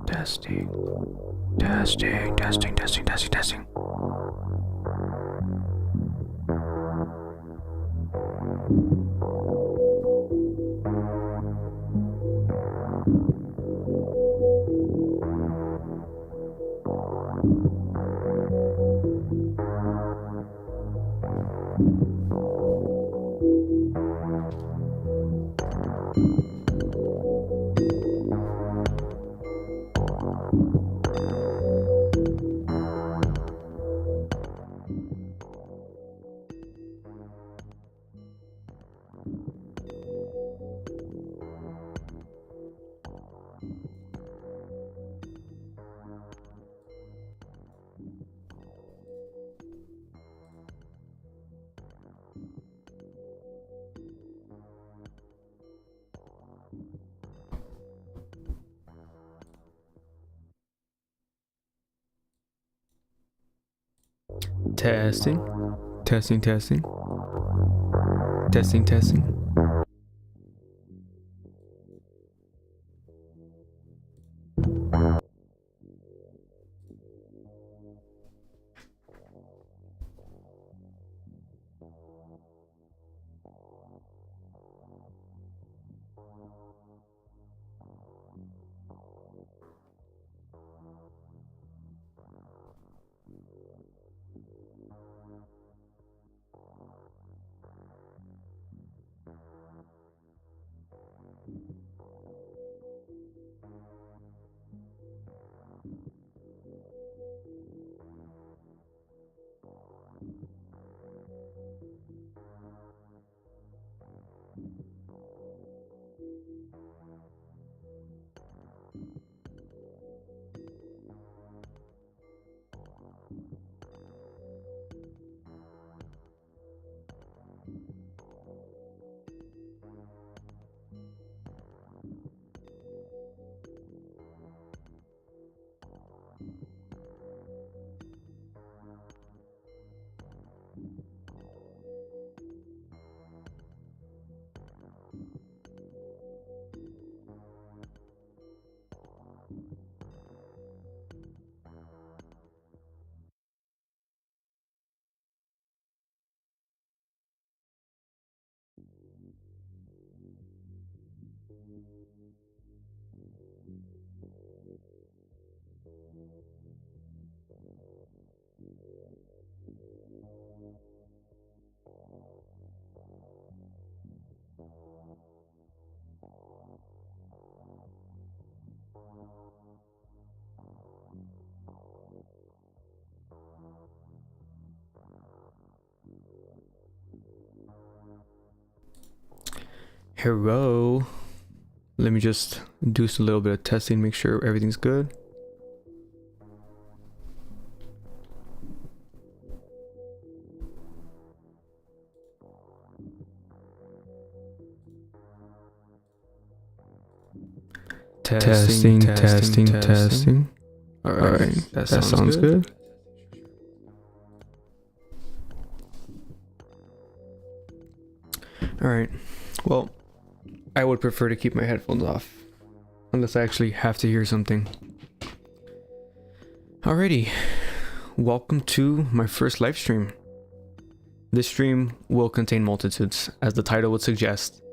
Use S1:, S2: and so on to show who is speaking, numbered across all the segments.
S1: Testing, testing, testing, testing, testing, testing. Testing, testing, testing, testing, testing. Hello. Let me just do a little bit of testing, make sure everything's good. Testing. All right, that sounds good. All right. Well, I would prefer to keep my headphones off unless I actually have to hear something. Alrighty. Welcome to my first live stream. This stream will contain multitudes, as the title would suggest.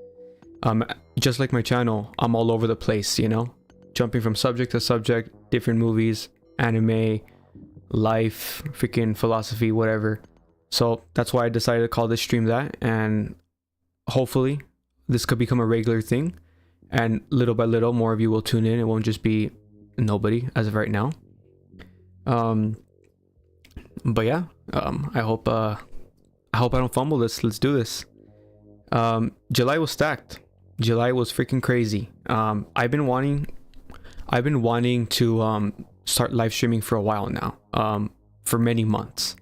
S1: Just like my channel, I'm all over the place, you know? Jumping from subject to subject, different movies, anime, life, freaking philosophy, whatever. So that's why I decided to call this stream that, and hopefully this could become a regular thing, and little by little more of you will tune in. It won't just be nobody as of right now. But yeah, I hope I don't fumble this. Let's do this. July was stacked. July was freaking crazy. I've been wanting to start live streaming for a while now, for many months,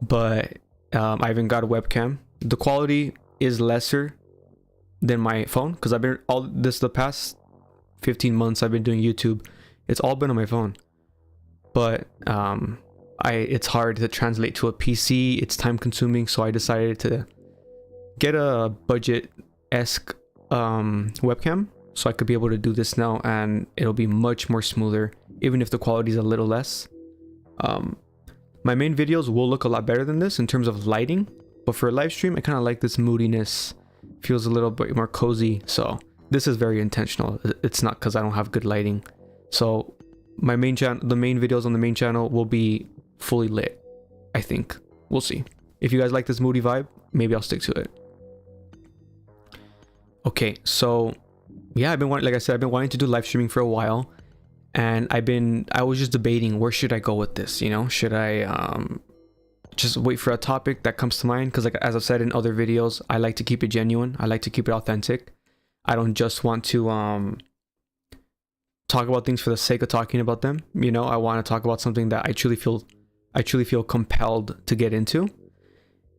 S1: but I haven't got a webcam. The quality is lesser than my phone because I've been the past 15 months I've been doing YouTube. It's all been on my phone, but it's hard to translate to a PC. It's time consuming, so I decided to get a budget-esque webcam so I could be able to do this now, and it'll be much more smoother even if the quality is a little less. My main videos will look a lot better than this in terms of lighting, but for a live stream I kind of like this moodiness. Feels a little bit more cozy, so this is very intentional. It's not because I don't have good lighting. So my main channel, the main videos on the main channel will be fully lit, I think. We'll see. If you guys like this moody vibe, maybe I'll stick to it. Okay, so yeah, I've been wanting to do live streaming for a while, and I was just debating where should I go with this, you know? Should I just wait for a topic that comes to mind? Because like as I've said in other videos, I like to keep it genuine. I like to keep it authentic. I don't just want to talk about things for the sake of talking about them, you know? I want to talk about something that I truly feel compelled to get into.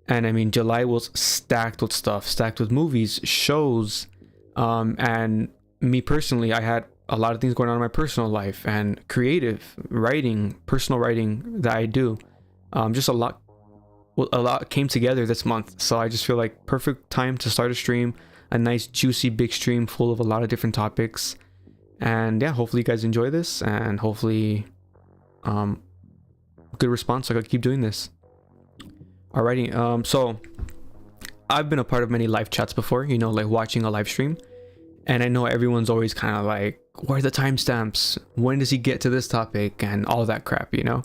S1: And I mean, July was stacked with stuff, stacked with movies, shows, and me personally, I had a lot of things going on in my personal life and creative writing, personal writing that I do. Just a lot came together this month, so I just feel like perfect time to start a stream, a nice juicy big stream full of a lot of different topics. And yeah, hopefully you guys enjoy this, and hopefully good response so I could keep doing this. Alrighty, so I've been a part of many live chats before, you know, like watching a live stream, and I know everyone's always kind of like, where are the timestamps, when does he get to this topic, and all that crap, you know.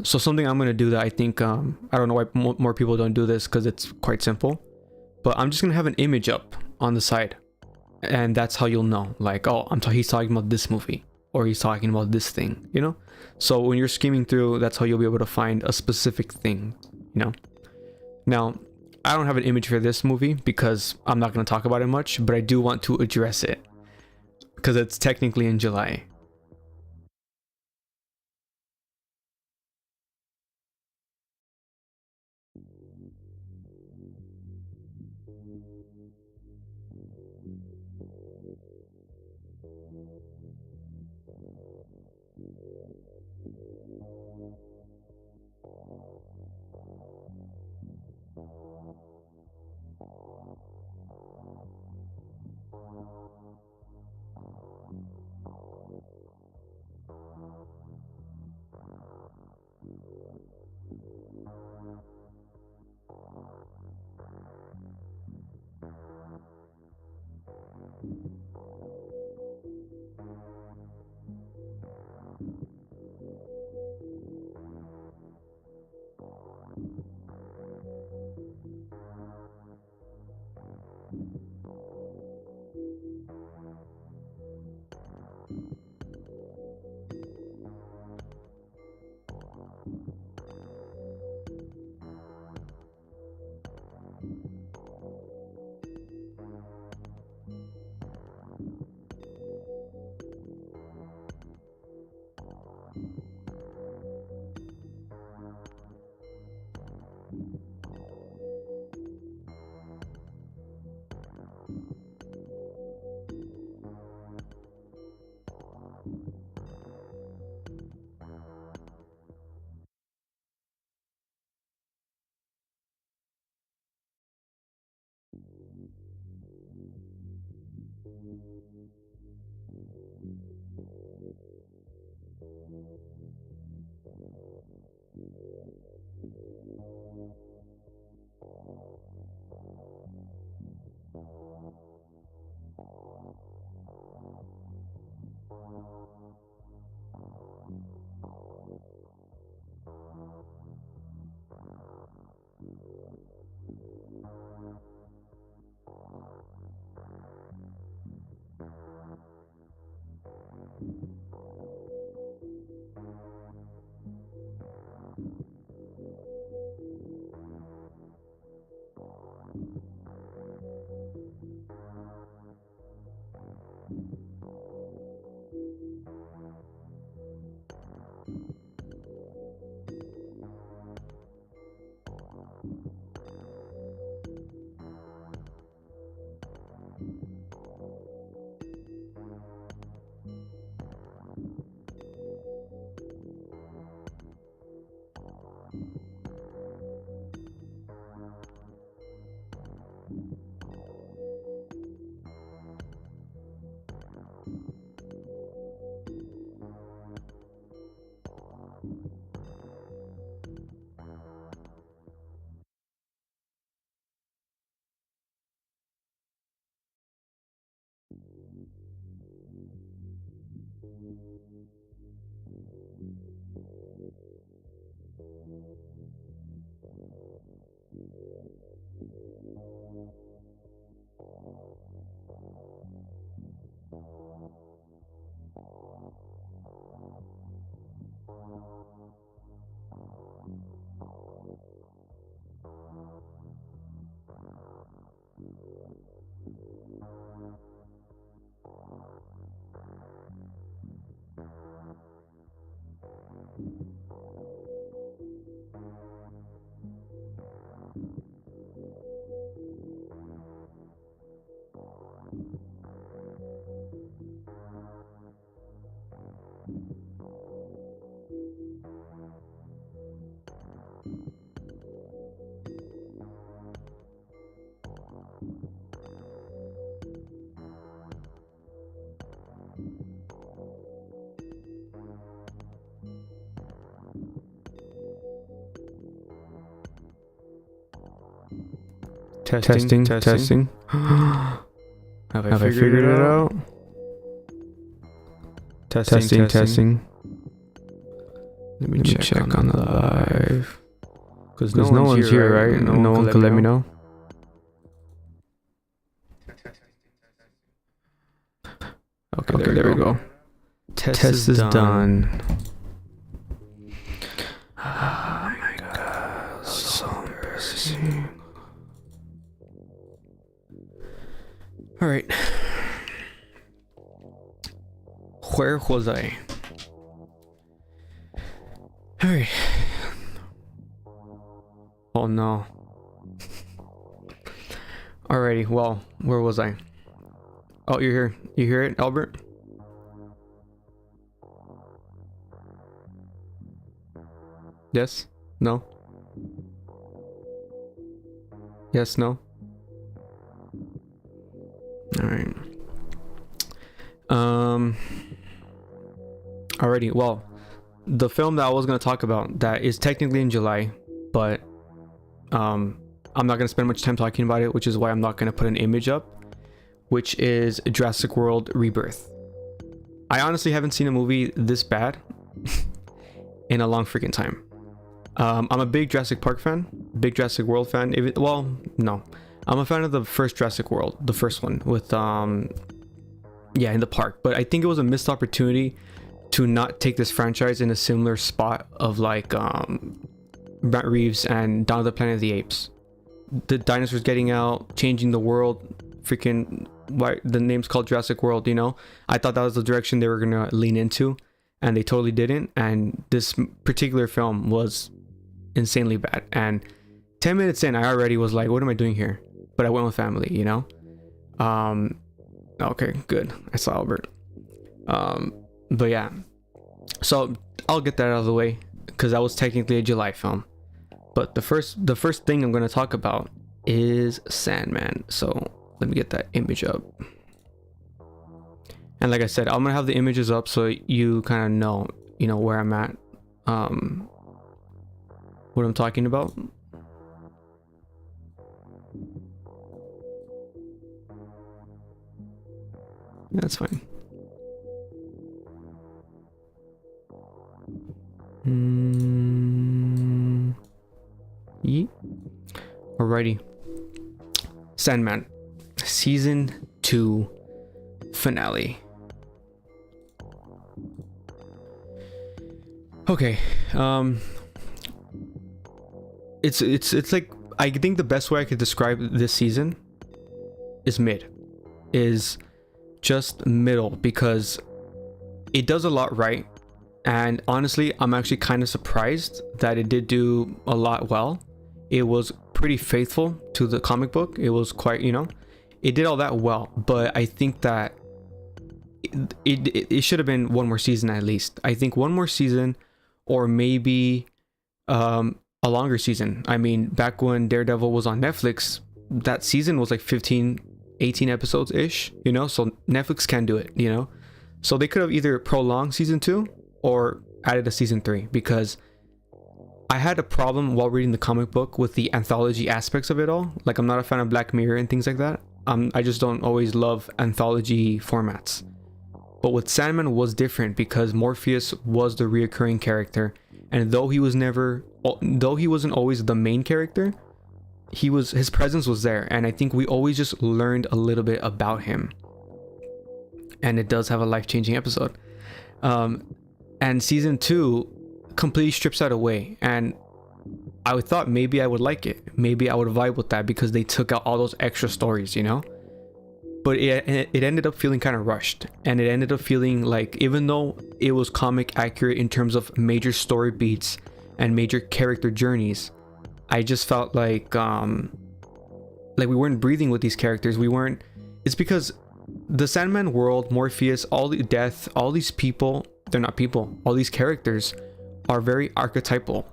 S1: So something I'm gonna do that I think I don't know why more people don't do this, because it's quite simple, but I'm just gonna have an image up on the side, and that's how you'll know, like, oh, he's talking about this movie, or he's talking about this thing, you know. So when you're skimming through, that's how you'll be able to find a specific thing, you know. Now I don't have an image for this movie because I'm not going to talk about it much, but I do want to address it because it's technically in July. Testing. Have I figured it out? Testing. Let me check on the live. Because no one's here, right? No one can let me know. Okay, there we go. Test is done. Oh my god, so embarrassing. Alright. Where was I? Alright. Oh no. Alrighty, well, where was I? Oh, you're here. You hear it, Albert? Yes? No? Yes, no? Alright. Alrighty, well, the film that I was going to talk about that is technically in July, but I'm not going to spend much time talking about it, which is why I'm not going to put an image up, which is Jurassic World Rebirth. I honestly haven't seen a movie this bad in a long freaking time. I'm a big Jurassic Park fan, big Jurassic World fan. No, I'm a fan of the first Jurassic World, the first one with yeah, in the park. But I think it was a missed opportunity to not take this franchise in a similar spot of like Matt Reeves and Dawn of the Planet of the Apes. The dinosaurs getting out, changing the world, freaking why the name's called Jurassic World, you know? I thought that was the direction they were gonna lean into, and they totally didn't. And this particular film was insanely bad. And 10 minutes in, I already was like, what am I doing here? But I went with family, you know? Okay, good. I saw Albert. But yeah, so I'll get that out of the way because that was technically a July film. But the first thing I'm going to talk about is Sandman. So let me get that image up. And like I said, I'm gonna have the images up so you kind of know, where I'm at, what I'm talking about. Yeah, that's fine. Yeah. Alrighty. Sandman, season 2 finale. Okay. It's like, I think the best way I could describe this season is just middle, because it does a lot right. And honestly, I'm actually kind of surprised that it did do a lot well. It was pretty faithful to the comic book. It was quite, it did all that well. But I think that it should have been one more season at least. I think one more season, or maybe a longer season. I mean, back when Daredevil was on Netflix, that season was like 15, 18 episodes ish, so Netflix can do it, so they could have either prolonged season 2 or added a season 3, because I had a problem while reading the comic book with the anthology aspects of it all. Like, I'm not a fan of Black Mirror and things like that. I just don't always love anthology formats. But with Sandman was different, because Morpheus was the reoccurring character, and though he wasn't always the main character, his presence was there, and I think we always just learned a little bit about him. And it does have a life-changing episode. And season 2 completely strips that away, and I thought maybe I would like it, maybe I would vibe with that, because they took out all those extra stories, but it ended up feeling kind of rushed, and it ended up feeling like, even though it was comic accurate in terms of major story beats and major character journeys, I just felt like we weren't breathing with these characters. It's because the Sandman world, Morpheus, all the death, all these people, they're not people, all these characters are very archetypal,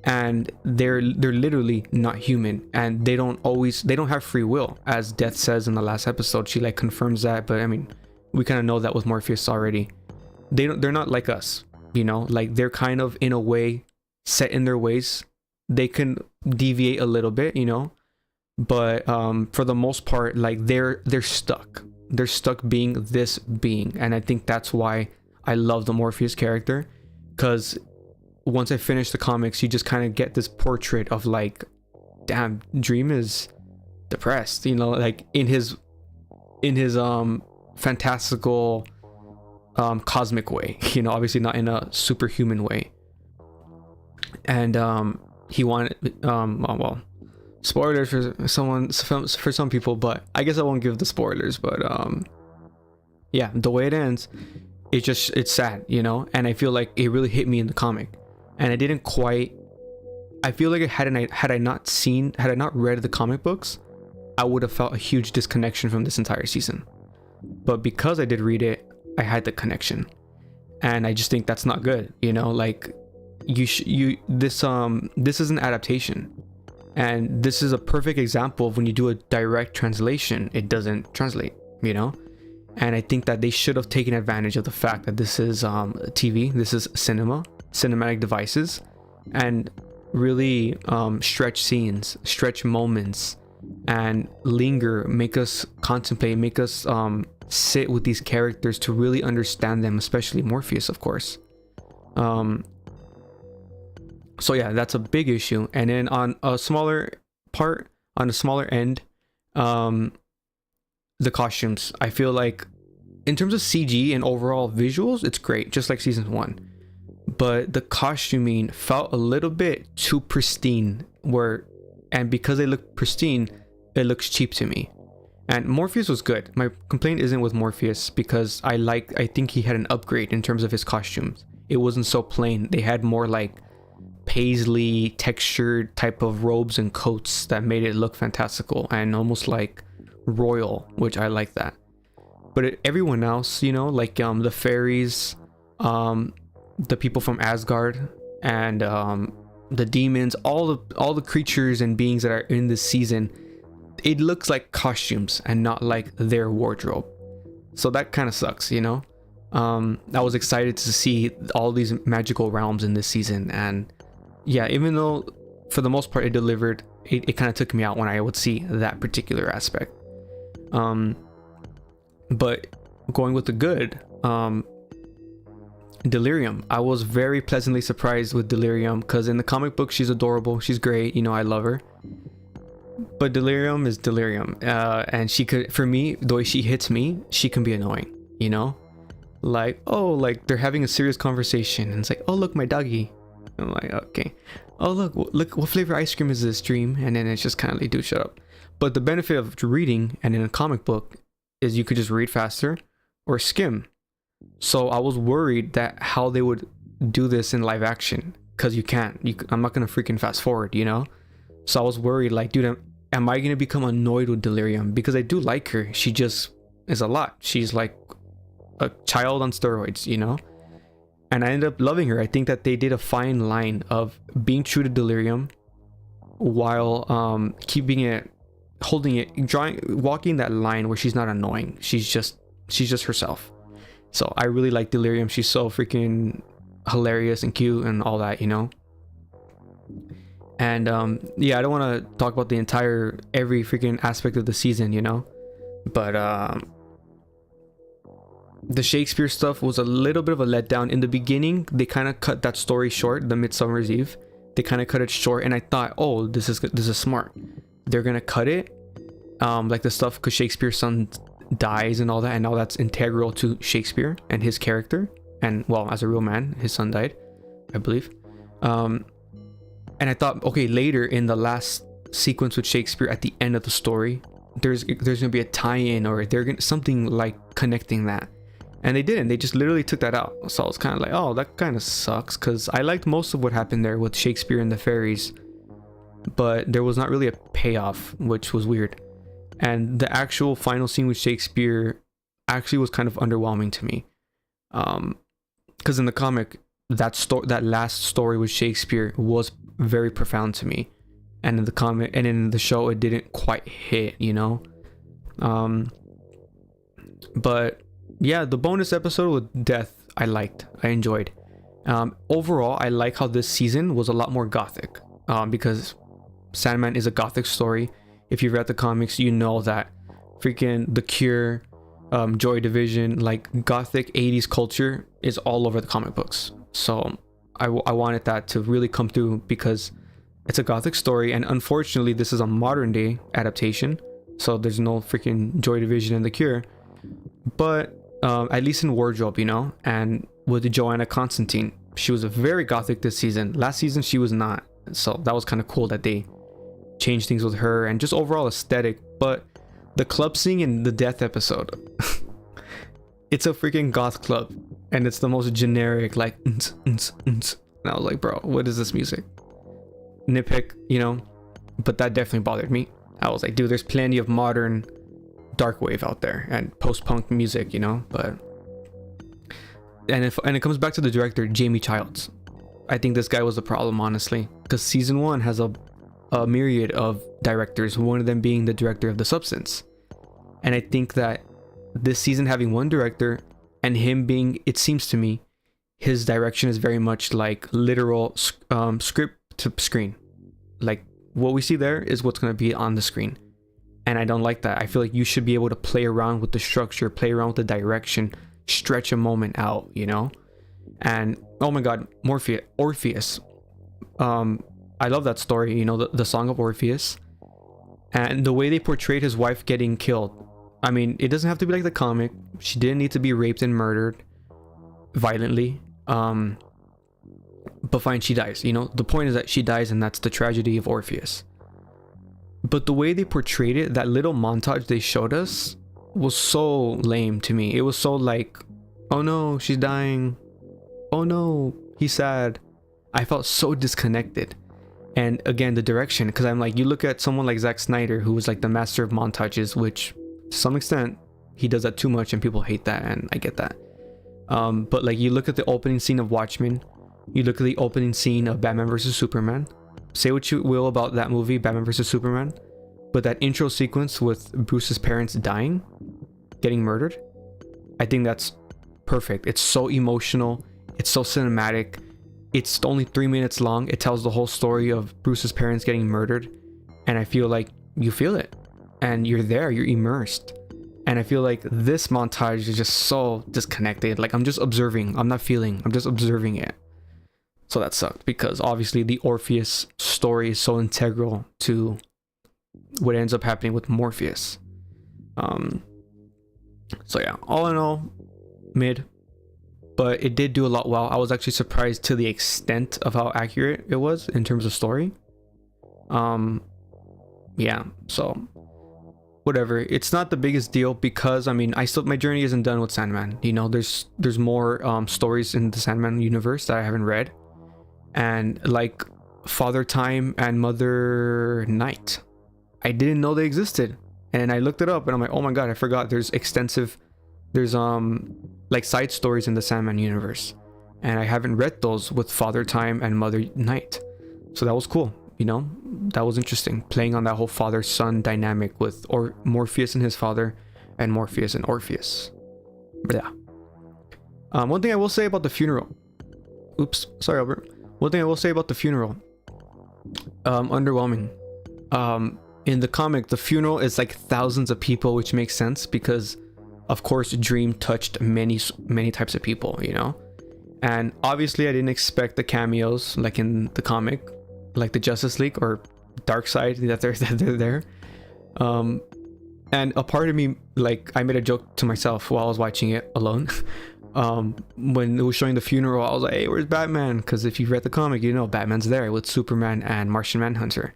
S1: and they're literally not human, and they don't have free will, as Death says in the last episode. She like confirms that, but I mean, we kind of know that with Morpheus already. They're not like us, like, they're kind of in a way set in their ways. They can deviate a little bit, but for the most part, like, they're stuck being this being. And I think that's why I love the Morpheus character, because once I finish the comics, you just kind of get this portrait of like, damn, Dream is depressed, like in his fantastical cosmic way, obviously not in a superhuman way. And he wanted well, spoilers for some people, but I guess I won't give the spoilers. But yeah, the way it ends, it's sad, and I feel like it really hit me in the comic, and I didn't quite. I feel like had I not read the comic books, I would have felt a huge disconnection from this entire season. But because I did read it, I had the connection, and I just think that's not good, like, this is an adaptation, and this is a perfect example of when you do a direct translation, it doesn't translate, and I think that they should have taken advantage of the fact that this is TV, this is cinematic devices, and really stretch scenes, stretch moments, and linger, make us contemplate, make us sit with these characters to really understand them, especially Morpheus, of course. So yeah, that's a big issue. And then on a smaller end, the costumes, I feel like in terms of CG and overall visuals, it's great, just like season 1. But the costuming felt a little bit too pristine, and because they look pristine, it looks cheap to me. And Morpheus was good. My complaint isn't with Morpheus, because I think he had an upgrade in terms of his costumes. It wasn't so plain. They had more like paisley textured type of robes and coats that made it look fantastical and almost like royal, which I like that. But everyone else, like the fairies, the people from Asgard, and the demons, all the creatures and beings that are in this season, it looks like costumes and not like their wardrobe. So that kind of sucks, you know. I was excited to see all these magical realms in this season, and yeah, even though for the most part it delivered, it kind of took me out when I would see that particular aspect. But going with the good, Delirium, I was very pleasantly surprised with Delirium, because in the comic book she's adorable, she's great, you know, I love her. But Delirium is Delirium, and she could, for me, the way she hits me, she can be annoying, you know, like, oh, like they're having a serious conversation and it's like, oh look, my doggy. I'm like, okay, oh look what flavor ice cream is this, Dream? And then it's just kind of like, dude, shut up. But the benefit of reading and in a comic book is you could just read faster or skim. So I was worried that how they would do this in live action, because you can't, I'm not gonna freaking fast forward, you know. So I was worried, like, dude, am I gonna become annoyed with Delirium? Because I do like her, she just is a lot. She's like a child on steroids, you know. And I ended up loving her. I think that they did a fine line of being true to Delirium while keeping it, holding it, walking that line where she's not annoying. She's just herself. So I really like Delirium. She's so freaking hilarious and cute and all that, you know. And yeah, I don't want to talk about every freaking aspect of the season, you know. But the Shakespeare stuff was a little bit of a letdown. In the beginning, they kind of cut that story short, the Midsummer's Eve. They kind of cut it short, and I thought, oh, this is smart. They're gonna cut it, like the stuff, because Shakespeare's son dies and all that, and now that's integral to Shakespeare and his character. And well, as a real man, his son died, I believe. And I thought, okay, later in the last sequence with Shakespeare, at the end of the story, there's gonna be a tie-in, or they're gonna something like connecting that. And they didn't. They just literally took that out. So I was kind of like, oh, that kind of sucks, because I liked most of what happened there with Shakespeare and the fairies, but there was not really a payoff, which was weird. And the actual final scene with Shakespeare actually was kind of underwhelming to me, because in the comic, that last story with Shakespeare was very profound to me, and in the comic and in the show, it didn't quite hit, you know. But yeah, the bonus episode with Death, I enjoyed. Overall, I like how this season was a lot more gothic, because Sandman is a gothic story. If you've read the comics, you know that freaking The Cure, Joy Division, like gothic 80s culture is all over the comic books. So I wanted that to really come through, because it's a gothic story, and unfortunately this is a modern day adaptation, so there's no freaking Joy Division and The Cure. But at least in wardrobe, you know. And with Joanna Constantine, she was very gothic this season. Last season she was not, so that was kind of cool that they changed things with her, and just overall aesthetic. But the club scene in the Death episode, it's a freaking goth club, and it's the most generic, like, and I was like, bro, what is this music? Nitpick, you know. But that definitely bothered me. I was like, dude, there's plenty of modern dark wave out there and post-punk music, you know. But and it comes back to the director, Jamie Childs. I think this guy was the problem, honestly, because season 1 has a myriad of directors, one of them being the director of The Substance. And I think that this season having one director, and him being, it seems to me, his direction is very much like literal script to screen. Like, what we see there is what's going to be on the screen. And I don't like that. I feel like you should be able to play around with the structure, play around with the direction, stretch a moment out, you know. And oh my god, Orpheus, I love that story, you know, the song of Orpheus, and the way they portrayed his wife getting killed. I mean, it doesn't have to be like the comic. She didn't need to be raped and murdered violently, but fine, she dies, you know. The point is that she dies, and that's the tragedy of Orpheus. But the way they portrayed it, that little montage they showed us, was so lame to me. It was so like, oh no, she's dying, oh no, he's sad. I felt so disconnected. And again, the direction, because I'm like, you look at someone like Zack Snyder, who was like the master of montages, which to some extent he does that too much and people hate that, and I get that. But like, you look at the opening scene of Watchmen, you look at the opening scene of Batman vs Superman. Say what you will about that movie, Batman vs Superman, but that intro sequence with Bruce's parents dying, getting murdered, I think that's perfect. It's so emotional. It's so cinematic. It's only 3 minutes long. It tells the whole story of Bruce's parents getting murdered. And I feel like you feel it. And you're there. You're immersed. And I feel like this montage is just so disconnected. Like, I'm just observing. I'm not feeling. I'm just observing it. So that sucked, because obviously the Orpheus story is so integral to what ends up happening with Morpheus. So yeah, all in all, mid. But it did do a lot well. I was actually surprised to the extent of how accurate it was in terms of story. Yeah, so whatever. It's not the biggest deal, because I mean, my journey isn't done with Sandman. You know, there's more stories in the Sandman universe that I haven't read. And like Father Time and Mother Night, I didn't know they existed, and I looked it up and I'm like, oh my god, I forgot there's like side stories in the Sandman universe, and I haven't read those with Father Time and Mother Night. So that was cool, you know, that was interesting, playing on that whole father-son dynamic with Morpheus and his father, and Morpheus and Orpheus. But yeah, one thing I will say about the funeral, oops, sorry Albert. One thing I will say about the funeral, underwhelming. In the comic, the funeral is like thousands of people, which makes sense because, of course, Dream touched many types of people, you know. And obviously, I didn't expect the cameos like in the comic, like the Justice League or Darkseid that they're there. And a part of me, like, I made a joke to myself while I was watching it alone. When it was showing the funeral, I was like, hey, where's Batman? Because if you read the comic, you know Batman's there with Superman and Martian Manhunter.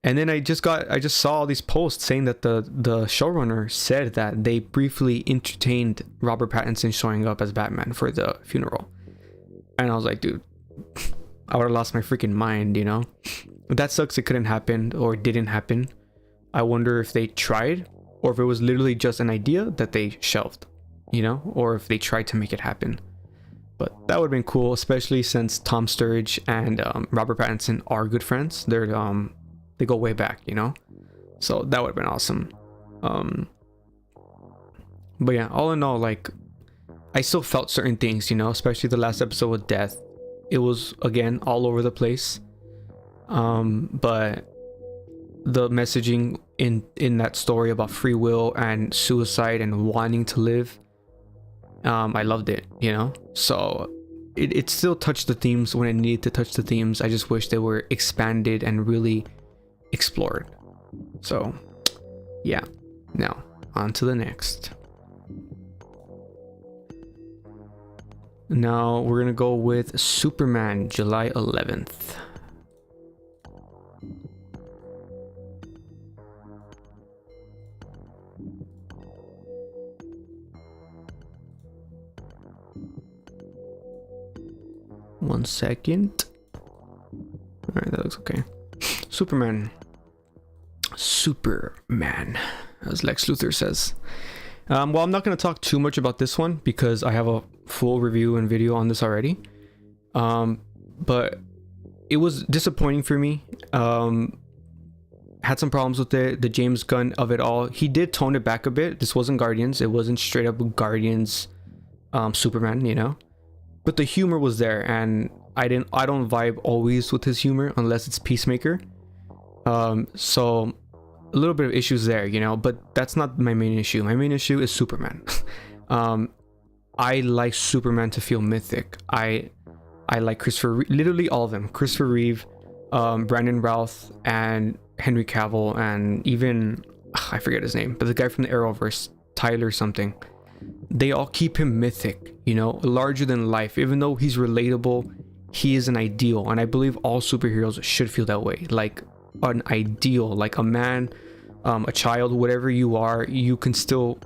S1: And then I just saw all these posts saying that the showrunner said that they briefly entertained Robert Pattinson showing up as Batman for the funeral. And I was like, dude, I would have lost my freaking mind, you know? That sucks it couldn't happen or didn't happen. I wonder if they tried, or if it was literally just an idea that they shelved, you know, or if they tried to make it happen. But that would have been cool, especially since Tom Sturridge and Robert Pattinson are good friends. They go way back, you know, so that would have been awesome. But yeah, all in all, like, I still felt certain things, you know, especially the last episode with Death. It was, again, all over the place, but the messaging in that story about free will and suicide and wanting to live, I loved it, you know. So it still touched the themes when it needed to touch the themes. I just wish they were expanded and really explored. So yeah, now on to the next. Now we're gonna go with Superman, July 11th. One second. All right, that looks okay. Superman, as Lex Luthor says. Well, I'm not going to talk too much about this one because I have a full review and video on this already. But it was disappointing for me. Had some problems with it. The James Gunn of it all. He did tone it back a bit. This wasn't Guardians. It wasn't straight up Guardians Superman, you know. But the humor was there, and I don't vibe always with his humor unless it's Peacemaker. So a little bit of issues there, you know, but that's not my main issue. My main issue is Superman. I like Superman to feel mythic. I like literally all of them. Christopher Reeve, Brandon Routh, and Henry Cavill, and even I forget his name, but the guy from the Arrowverse, Tyler something. They all keep him mythic, you know, larger than life. Even though he's relatable, he is an ideal, and I believe all superheroes should feel that way. Like an ideal, like a man, a child, whatever you are, you can still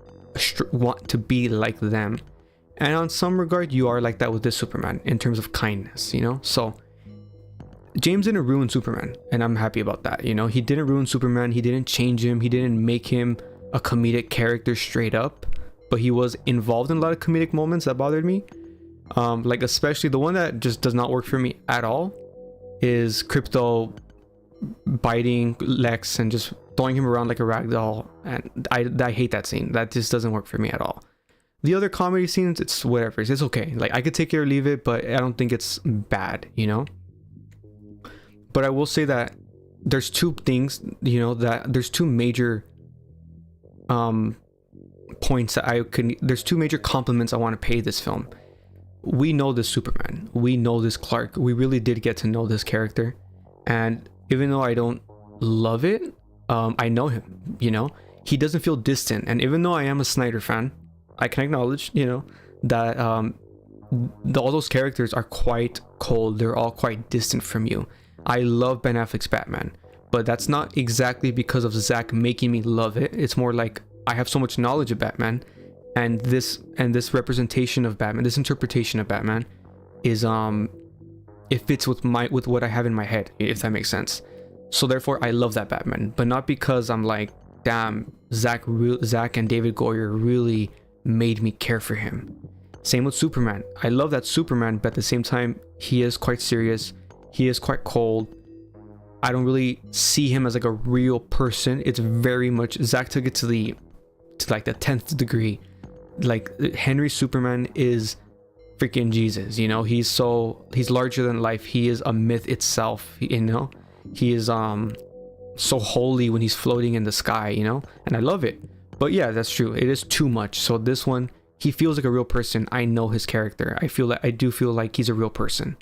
S1: want to be like them. And on some regard, you are like that with this Superman in terms of kindness, you know. So James didn't ruin Superman, and I'm happy about that. You know, he didn't ruin Superman. He didn't change him. He didn't make him a comedic character straight up, but he was involved in a lot of comedic moments that bothered me. Like especially the one that just does not work for me at all is Crypto biting Lex and just throwing him around like a rag doll, and I hate that scene. That just doesn't work for me at all. The other comedy scenes, it's whatever. It's okay. Like, I could take it or leave it, but I don't think it's bad, you know? But I will say that there's two things, you know, that there's two major points that there's two major compliments I want to pay this film. We know this Superman. We know this Clark. We really did get to know this character. And even though I don't love it, I know him, you know? He doesn't feel distant. And even though I am a Snyder fan, I can acknowledge, you know, that all those characters are quite cold. They're all quite distant from you. I love Ben Affleck's Batman, but that's not exactly because of Zack making me love it. It's more like I have so much knowledge of Batman, and this representation of Batman, this interpretation of Batman is it fits with what I have in my head, if that makes sense. So therefore I love that Batman, but not because I'm like, damn, Zack and David Goyer really made me care for him. Same with Superman. I love that Superman, but at the same time, he is quite serious. He is quite cold. I don't really see him as like a real person. It's very much, Zack took it to like the 10th degree. Like, Henry Superman is freaking Jesus, you know? He's larger than life. He is a myth itself, you know? He is so holy when he's floating in the sky, you know? And I love it. But yeah, that's true. It is too much. So this one, he feels like a real person. I know his character. I do feel like he's a real person.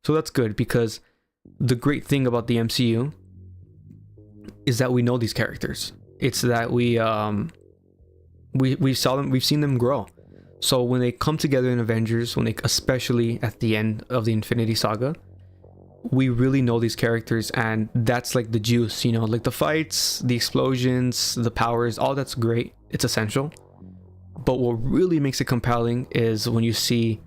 S1: So that's good, because the great thing about the MCU is that we know these characters. It's that we saw them, we've seen them grow. So when they come together in Avengers, especially at the end of the Infinity Saga, we really know these characters, and that's like the juice, you know, like the fights, the explosions, the powers, all that's great. It's essential. But what really makes it compelling is when you see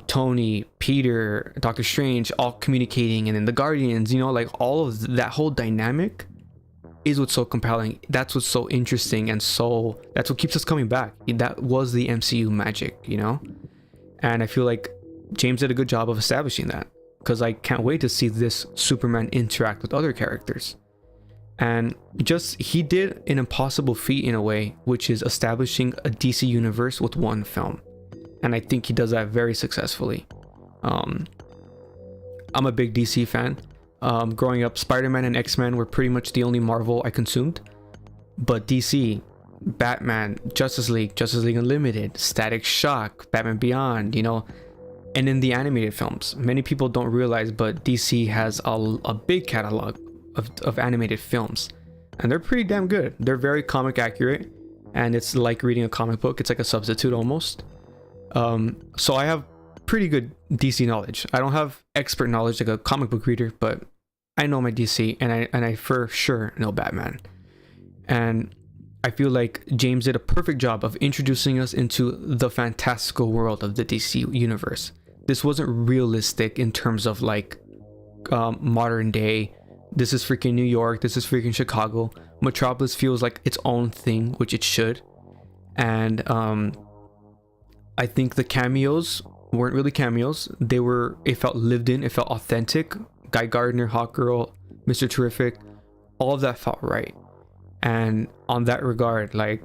S1: Tony, Peter, Doctor Strange all communicating, and then the Guardians, you know, like all of that whole dynamic is what's so compelling. That's what's so interesting, and so that's what keeps us coming back. That was the MCU magic, you know? And I feel like James did a good job of establishing that, because I can't wait to see this Superman interact with other characters. And he did an impossible feat in a way, which is establishing a DC universe with one film. And I think he does that very successfully. I'm a big DC fan. Growing up, Spider-Man and X-Men were pretty much the only Marvel I consumed. But DC, Batman, Justice League Unlimited, Static Shock, Batman Beyond, you know, and in the animated films, many people don't realize, but DC has a big catalog of animated films, and they're pretty damn good. They're very comic accurate, and it's like reading a comic book. It's like a substitute almost. So I have pretty good DC knowledge. I don't have expert knowledge like a comic book reader, but I know my DC, and I for sure know Batman. And I feel like James did a perfect job of introducing us into the fantastical world of the DC universe. This wasn't realistic in terms of like modern day. This is freaking New York. This is freaking Chicago. Metropolis feels like its own thing, which it should. And I think the cameos weren't really cameos. It felt lived in. It felt authentic. Guy Gardner, Hawkgirl, Mr. Terrific, all of that felt right. And on that regard, like,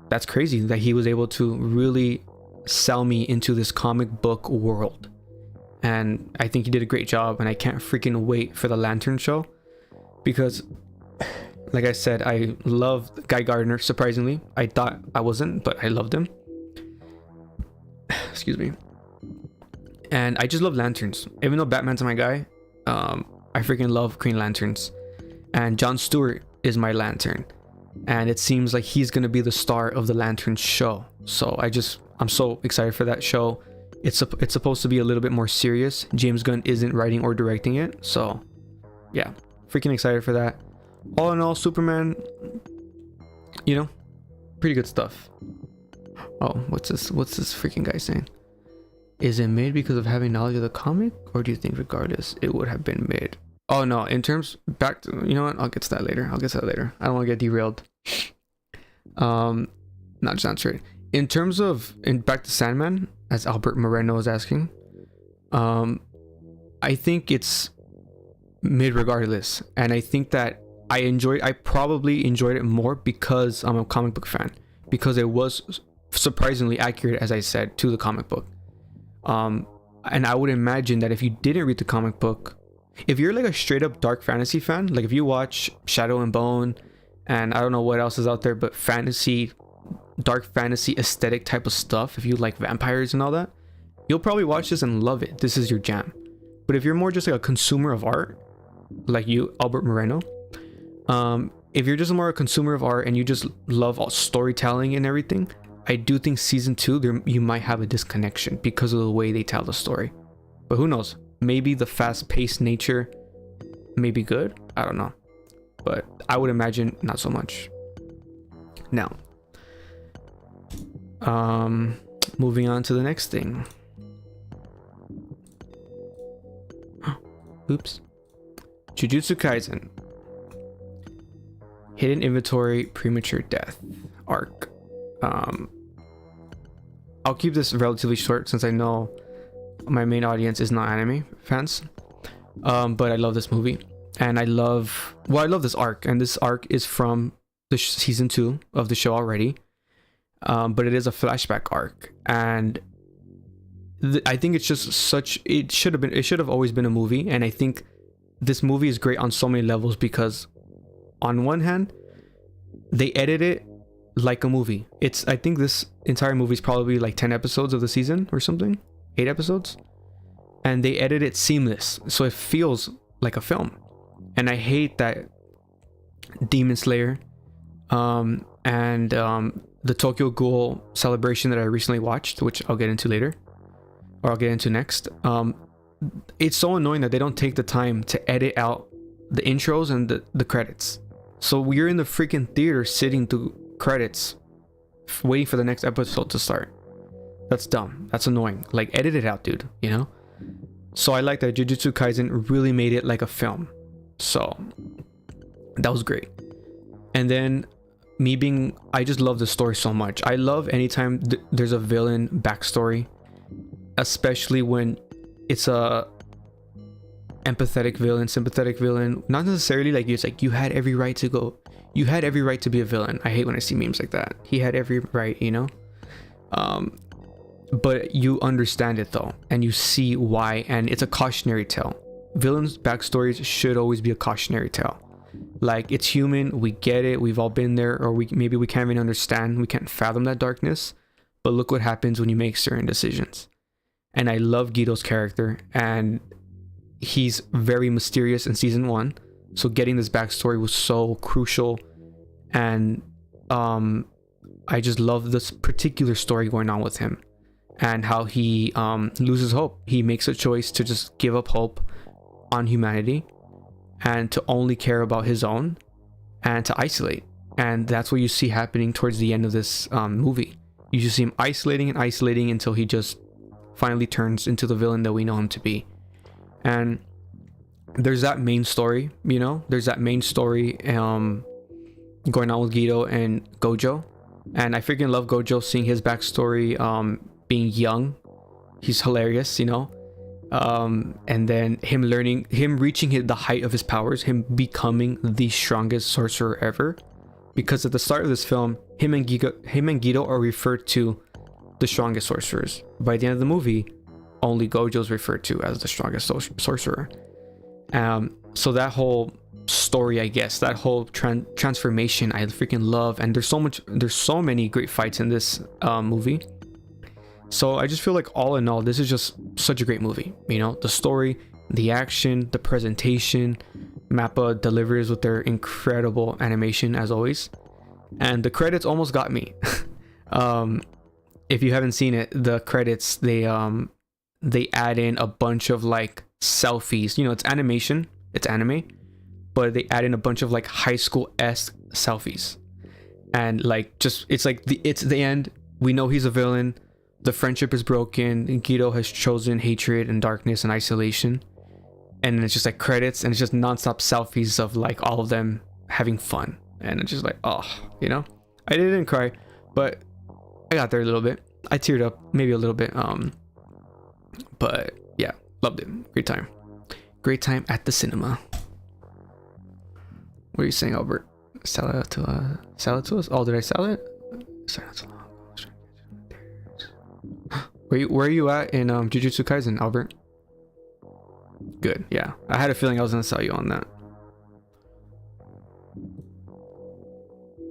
S1: that's crazy that he was able to really sell me into this comic book world. And I think he did a great job, and I can't freaking wait for the Lantern show, because like I said, I loved Guy Gardner. Surprisingly, I thought I wasn't, but I loved him. Excuse me. And I just love lanterns. Even though Batman's my guy, I freaking love Green Lanterns, and Jon Stewart is my Lantern, and it seems like he's gonna be the star of the Lantern show. So I'm so excited for that show. It's supposed to be a little bit more serious. James Gunn isn't writing or directing it, so yeah, freaking excited for that. All in all, Superman, you know, pretty good stuff. Oh, what's this freaking guy saying? Is it made because of having knowledge of the comic, or do you think regardless it would have been made? Oh no, in terms back to, you know what, I'll get to that later. I don't want to get derailed. Not just answer it. In terms of back to Sandman, as Albert Moreno is asking, I think it's mid regardless, and I think that I probably enjoyed it more because I'm a comic book fan, because it was surprisingly accurate, as I said, to the comic book. And I would imagine that if you didn't read the comic book, if you're like a straight up dark fantasy fan, like if you watch Shadow and Bone, and I don't know what else is out there, but fantasy, dark fantasy aesthetic type of stuff, if you like vampires and all that, you'll probably watch this and love it. This is your jam. But if you're more just like a consumer of art, like you, Albert Moreno, if you're just more a consumer of art and you just love all storytelling and everything, I do think season 2 you might have a disconnection because of the way they tell the story. But who knows? Maybe the fast-paced nature may be good. I don't know, but I would imagine not so much. Now, moving on to the next thing. Oops. Jujutsu Kaisen. Hidden Inventory Premature Death arc. I'll keep this relatively short since I know my main audience is not anime fans. But I love this movie, and I love this arc, and this arc is from the season 2 of the show already. But it is a flashback arc, and I think it's just it should have always been a movie. And I think this movie is great on so many levels because on one hand, they edit it like a movie. I think this entire movie is probably like 10 episodes of the season or something, 8 episodes, and they edit it seamless, so it feels like a film. And I hate that Demon Slayer and the Tokyo Ghoul celebration that I recently watched, which I'll get into later, or I'll get into next. It's so annoying that they don't take the time to edit out the intros and the credits. So we're in the freaking theater sitting through credits waiting for the next episode to start. That's dumb. That's annoying. Like, edit it out, dude, you know? So I like that Jujutsu Kaisen really made it like a film. So that was great. And then I just love the story so much. I love anytime there's a villain backstory, especially when it's a empathetic villain, sympathetic villain. Not necessarily like it's like you had every right to be a villain. I hate when I see memes like that. He had every right, you know? But you understand it though, and you see why, and it's a cautionary tale. Villains' backstories should always be a cautionary tale. Like, it's human, we get it, we've all been there, or maybe we can't even understand, we can't fathom that darkness, but look what happens when you make certain decisions. And I love Guido's character, and he's very mysterious in season 1, so getting this backstory was so crucial. And I just love this particular story going on with him, and how he loses hope. He makes a choice to just give up hope on humanity and to only care about his own and to isolate. And that's what you see happening towards the end of this movie. You just see him isolating and isolating until he just finally turns into the villain that we know him to be. And there's that main story, you know, there's that main story going on with Guido and Gojo. And I freaking love Gojo, seeing his backstory, being young. He's hilarious, you know. And then him reaching the height of his powers, him becoming the strongest sorcerer ever. Because at the start of this film, him and Guido are referred to the strongest sorcerers. By the end of the movie, only Gojo's referred to as the strongest sorcerer. So that whole story, I guess, that whole transformation, I freaking love. And there's so many great fights in this movie. So I just feel like all in all, this is just such a great movie. You know, the story, the action, the presentation. Mappa delivers with their incredible animation as always. And the credits almost got me. If you haven't seen it, the credits, they add in a bunch of like selfies. You know, it's animation, it's anime, but they add in a bunch of like high school-esque selfies. And like, just, it's like it's the end. We know he's a villain. The friendship is broken, and Guido has chosen hatred and darkness and isolation. And it's just like credits, and it's just nonstop selfies of like all of them having fun. And it's just like, oh, you know, I didn't cry, but I got there a little bit. I teared up maybe a little bit. But yeah, loved it. Great time at the cinema. What are you saying, Albert? Sell it to us? Oh, did I sell it? Sorry, that's a long. Where are you at in Jujutsu Kaisen, Albert? Good. Yeah, I had a feeling I was gonna sell you on that.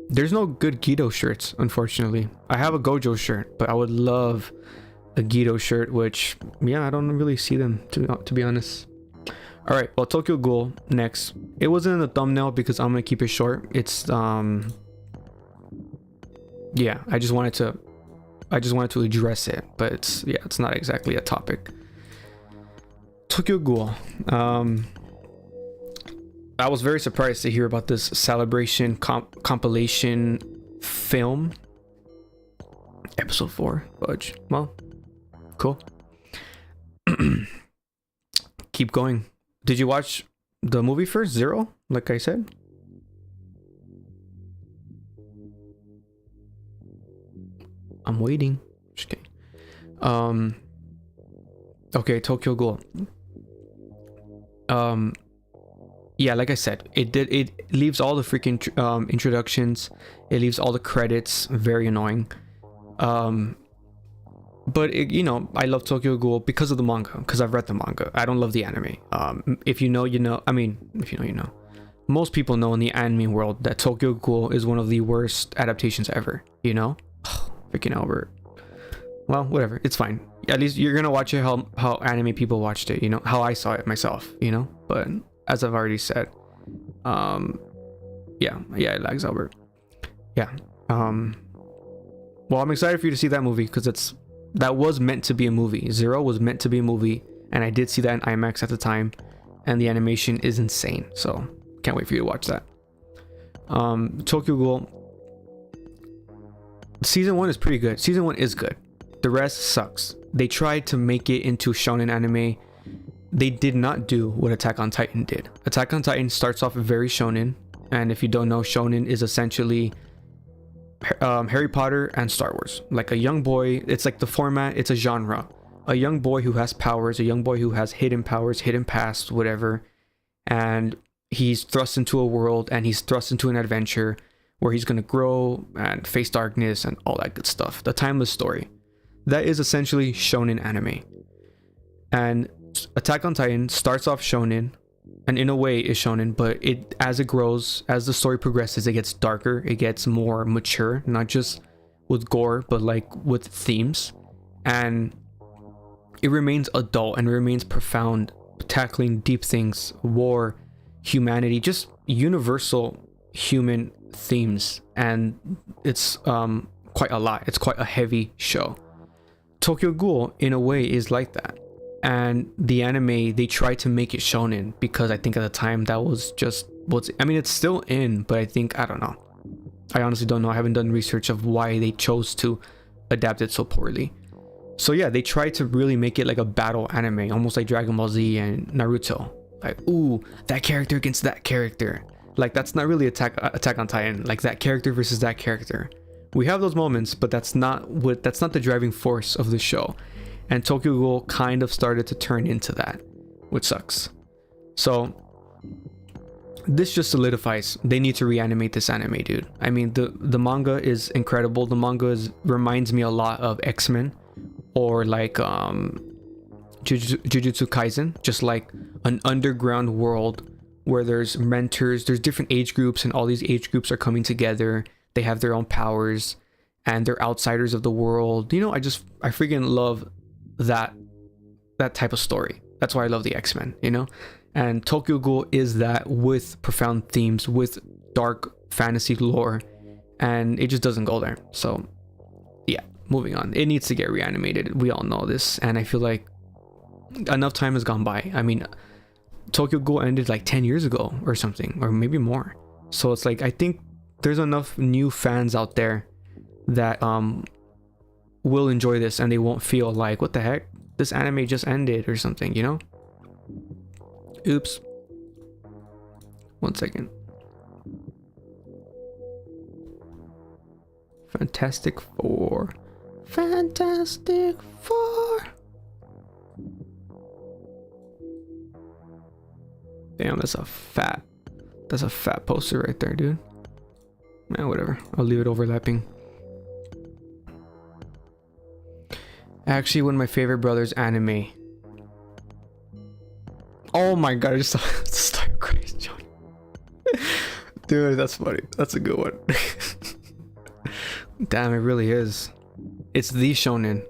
S1: There's no good Geto shirts, unfortunately. I have a Gojo shirt, but I would love a Geto shirt, which, yeah, I don't really see them, to be honest. All right, well, Tokyo Ghoul next. It wasn't in the thumbnail because I'm gonna keep it short. It's yeah, I just wanted to address it, but it's not exactly a topic. Tokyo Ghoul. I was very surprised to hear about this celebration compilation film. Episode 4, fudge. Well, cool. Keep going. Did you watch the movie first, Zero? Like I said. I'm waiting. Just kidding. Okay, Tokyo Ghoul. Yeah, like I said, it leaves all the freaking introductions, it leaves all the credits, very annoying. But you know, I love Tokyo Ghoul because of the manga, because I've read the manga. I don't love the anime. If you know, you know. I mean, if you know, you know. Most people know in the anime world that Tokyo Ghoul is one of the worst adaptations ever, you know? Freaking Albert. Well, whatever, it's fine. At least you're gonna watch it how anime people watched it, you know, how I saw it myself, you know. But as I've already said, yeah, it lags, Albert. Yeah. Well, I'm excited for you to see that movie because that was meant to be a movie. Zero was meant to be a movie, and I did see that in IMAX at the time, and the animation is insane. So can't wait for you to watch that. Tokyo Ghoul. Season 1 is pretty good. Season 1 is good. The rest sucks. They tried to make it into shonen anime. They did not do what Attack on Titan did. Attack on Titan starts off very shonen, and if you don't know, shonen is essentially Harry Potter and Star Wars. Like a young boy, it's like the format, it's a genre. A young boy who has powers, a young boy who has hidden powers, hidden past, whatever, and he's thrust into a world, and he's thrust into an adventure where he's gonna grow and face darkness and all that good stuff. The timeless story. That is essentially shonen anime. And Attack on Titan starts off shonen, and in a way is shonen, but as it grows, as the story progresses, it gets darker, it gets more mature, not just with gore, but like with themes, and it remains adult and remains profound, tackling deep things, war, humanity, just universal human themes, and it's quite a lot. It's quite a heavy show. Tokyo Ghoul in a way is like that, and the anime, they tried to make it shonen because I think at the time that was just what's, I mean, it's still in, but I think, I don't know, I honestly don't know. I haven't done research of why they chose to adapt it so poorly. So yeah, they tried to really make it like a battle anime, almost like Dragon Ball Z and Naruto. Like, ooh, that character against that character. Like, that's not really Attack on Titan. Like, that character versus that character. We have those moments, but that's not the driving force of the show. And Tokyo Ghoul kind of started to turn into that, which sucks. So this just solidifies they need to reanimate this anime, dude. I mean, the manga is incredible. The manga reminds me a lot of X-Men or like Jujutsu Kaisen, just like an underground world where there's mentors, there's different age groups, and all these age groups are coming together. They have their own powers and they're outsiders of the world. You know, I freaking love that type of story. That's why I love the X-Men, you know? And Tokyo Ghoul is that, with profound themes, with dark fantasy lore, and it just doesn't go there. So yeah, moving on. It needs to get reanimated. We all know this, and I feel like enough time has gone by. I mean, Tokyo Ghoul ended like 10 years ago or something, or maybe more. So it's like, I think there's enough new fans out there that will enjoy this, and they won't feel like, what the heck, this anime just ended or something, you know? Oops. 1 second. Fantastic Four. Fantastic Four. Damn, that's a fat poster right there, dude. Man, whatever. I'll leave it overlapping. Actually, one of my favorite brothers anime. Oh my god, I just saw Star Christ, Johnny. Dude, that's funny. That's a good one. Damn, it really is. It's the shonen.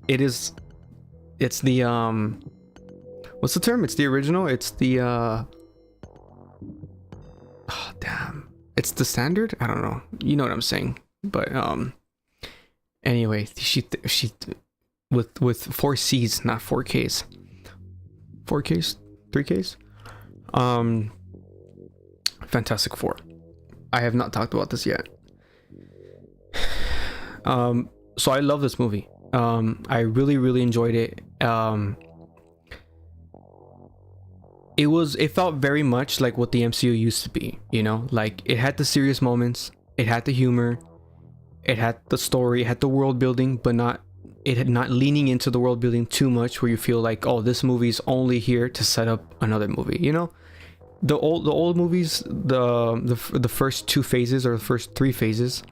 S1: It's the what's the term? It's the original. It's the oh, damn. It's the standard? I don't know. You know what I'm saying. But anyway, she with 4 C's, not 4 K's. 4 K's, 3 K's. Fantastic Four. I have not talked about this yet. So I love this movie. I really enjoyed it. It felt very much like what the MCU used to be, you know, like it had the serious moments, it had the humor, it had the story, it had the world building, but not leaning into the world building too much where you feel like, oh, this movie's only here to set up another movie, you know. The old movies, the first 2 phases or the first 3 phases,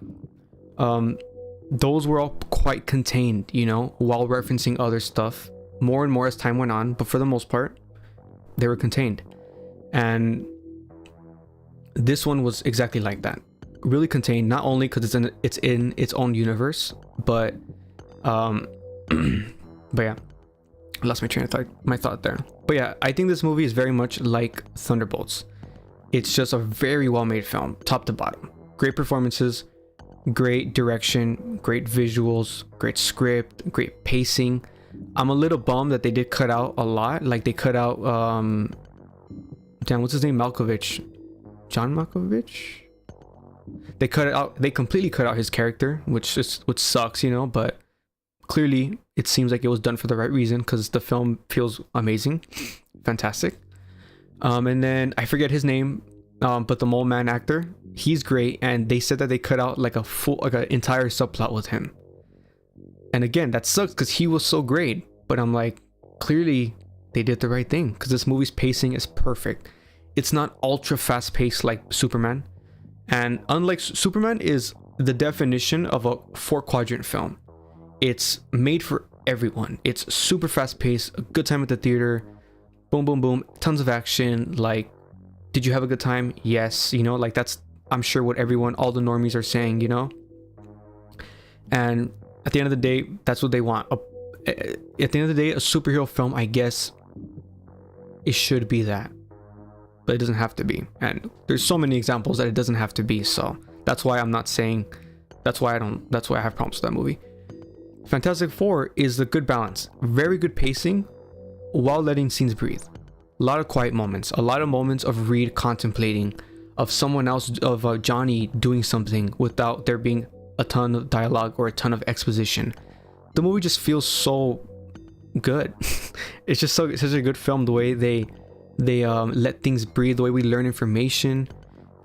S1: those were all quite contained, you know, while referencing other stuff more and more as time went on, but for the most part they were contained. And this one was exactly like that, really contained, not only because it's in its own universe, but yeah, I lost my train of thought, there. But yeah, I think this movie is very much like Thunderbolts. It's just a very well made film, top to bottom. Great performances, great direction, great visuals, great script, great pacing. I'm a little bummed that they did cut out a lot. Like they cut out damn, what's his name? John Malkovich. They cut it out. They completely cut out his character, which sucks, you know, but clearly it seems like it was done for the right reason because the film feels amazing, fantastic. And then I forget his name, but the Mole Man actor, he's great, and they said that they cut out like an entire subplot with him. And again, that sucks because he was so great, but I'm like, clearly they did the right thing because this movie's pacing is perfect. It's not ultra fast paced like Superman, and unlike Superman is the definition of a 4-quadrant film. It's made for everyone. It's super fast paced, a good time at the theater, boom boom boom, tons of action. Like, did you have a good time? Yes, you know, like that's, I'm sure, what all the normies are saying, you know. And at the end of the day, that's what they want. At the end of the day, a superhero film, I guess it should be that, but it doesn't have to be. And there's so many examples that it doesn't have to be. So that's why I'm not saying, that's why I have problems with that movie. Fantastic Four is the good balance, very good pacing while letting scenes breathe. A lot of quiet moments, a lot of moments of Reed contemplating, of someone else, of Johnny doing something without there being a ton of dialogue or a ton of exposition. The movie just feels so good. It's just such a good film, the way they let things breathe, the way we learn information.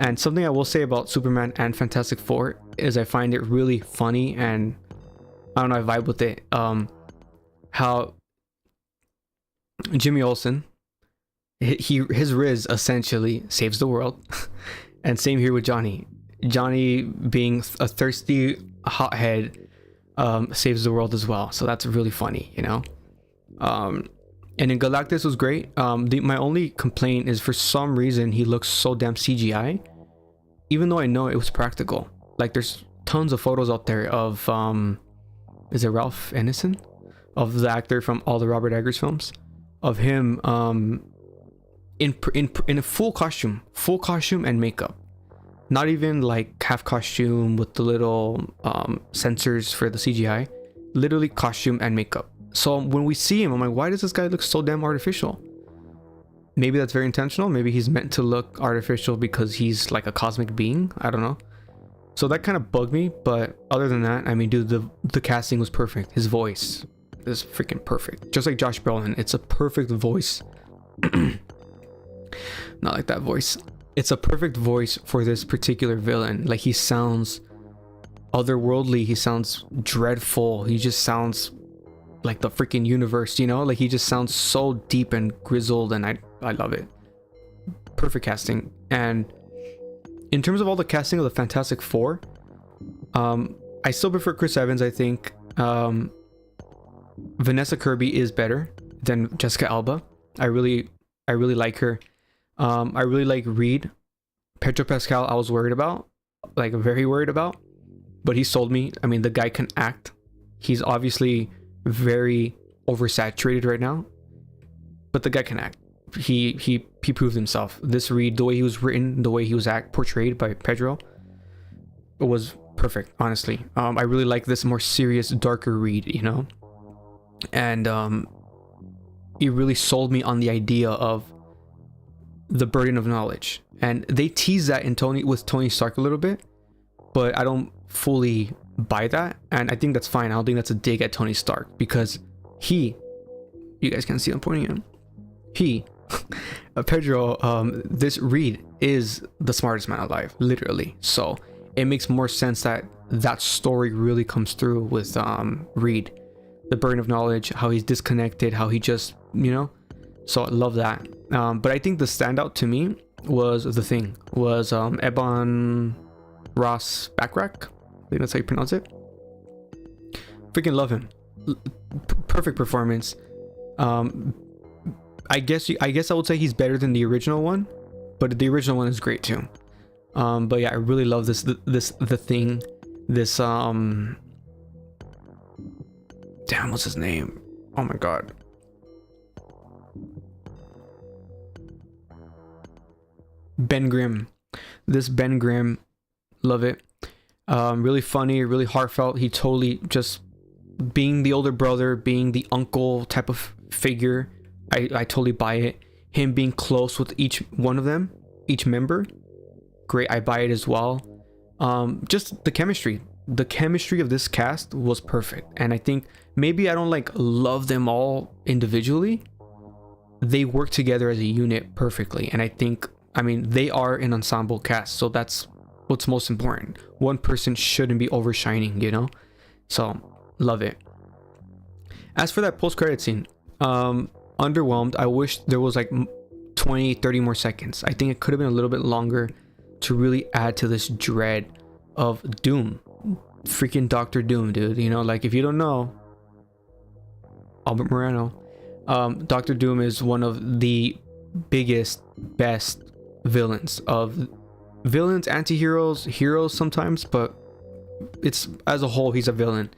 S1: And something I will say about Superman and Fantastic Four is I find it really funny, and I don't know, I vibe with it. How Jimmy Olsen, his Riz essentially saves the world. And same here with Johnny. Johnny, being a thirsty hothead, saves the world as well. So that's really funny, you know. And in Galactus was great. My only complaint is, for some reason, he looks so damn CGI, even though I know it was practical. Like, there's tons of photos out there of is it Ralph Ineson, of the actor from all the Robert Eggers films, of him in a full costume and makeup. Not even like half costume with the little sensors for the CGI. Literally costume and makeup. So when we see him, I'm like, why does this guy look so damn artificial? Maybe that's very intentional. Maybe he's meant to look artificial because he's like a cosmic being. I don't know. So that kind of bugged me. But other than that, I mean, dude, the casting was perfect. His voice is freaking perfect. Just like Josh Brolin, it's a perfect voice. Not like that voice. It's a perfect voice for this particular villain. Like, he sounds otherworldly. He sounds dreadful. He just sounds like the freaking universe, you know? Like, he just sounds so deep and grizzled, and I love it. Perfect casting. And in terms of all the casting of the Fantastic Four, I still prefer Chris Evans, I think. Vanessa Kirby is better than Jessica Alba. I really like her. I really like Reed. Pedro Pascal, I was worried about, like very worried about, but he sold me. I mean, the guy can act. He's obviously very oversaturated right now, but the guy can act. He proved himself. This Reed, the way he was written, the way he was portrayed by Pedro, it was perfect, honestly. I really like this more serious, darker Reed, you know, and it really sold me on the idea of the burden of knowledge, and they tease that in Tony Stark a little bit, but I don't fully buy that, and I think that's fine. I don't think that's a dig at Tony Stark, because you guys can't see I'm pointing at him. Pedro, this Reed is the smartest man alive, literally. So it makes more sense that that story really comes through with Reed, the burden of knowledge, how he's disconnected, how he just, you know. So I love that. But I think the standout to me was Ebon Ross Backrack. I think that's how you pronounce it. Freaking love him. Perfect performance. I guess I would say he's better than the original one, but the original one is great too. But yeah, I really love this Thing. This damn, what's his name? Oh my god. Ben Grimm. This Ben Grimm, love it. Really funny, really heartfelt. He totally just being the older brother, being the uncle type of figure. I totally buy it. Him being close with each one of them, each member, great. I buy it as well. Just the chemistry of this cast was perfect, and I think maybe I don't like love them all individually. They work together as a unit perfectly, and I mean they are an ensemble cast, so that's what's most important. One person shouldn't be overshining, you know. So love it. As for that post-credit scene, underwhelmed. I wish there was like 20-30 more seconds. I think it could have been a little bit longer to really add to this dread of Doom. Freaking Dr. Doom, dude. You know, like if you don't know, Albert Moreno, Dr. Doom is one of the biggest, best villains, anti-heroes, heroes sometimes, but it's as a whole he's a villain,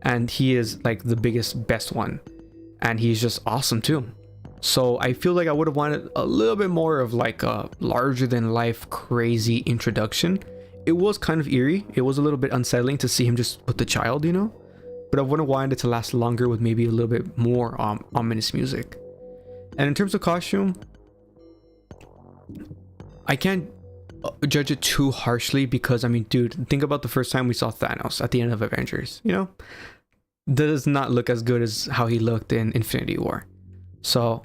S1: and he is like the biggest, best one, and he's just awesome too. So I feel like I would have wanted a little bit more of like a larger than life crazy introduction. It was kind of eerie. It was a little bit unsettling to see him just with the child, you know, but I would have wanted it to last longer with maybe a little bit more ominous music. And in terms of costume, I can't judge it too harshly, because I mean, dude, think about the first time we saw Thanos at the end of Avengers, you know, does not look as good as how he looked in Infinity War. So,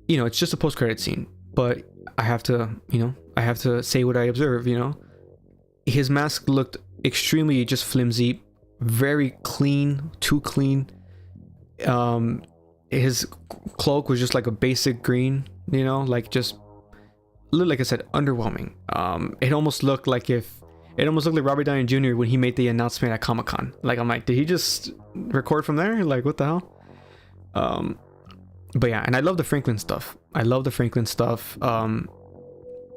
S1: you know, it's just a post-credit scene, but I have to say what I observe, you know. His mask looked extremely just flimsy, very clean, too clean. His cloak was just like a basic green, you know, like just, like I said, underwhelming. It almost looked like Robert Downey Jr. when he made the announcement at Comic-Con. Like, I'm like, did he just record from there? Like, what the hell? But yeah, and I love the Franklin stuff.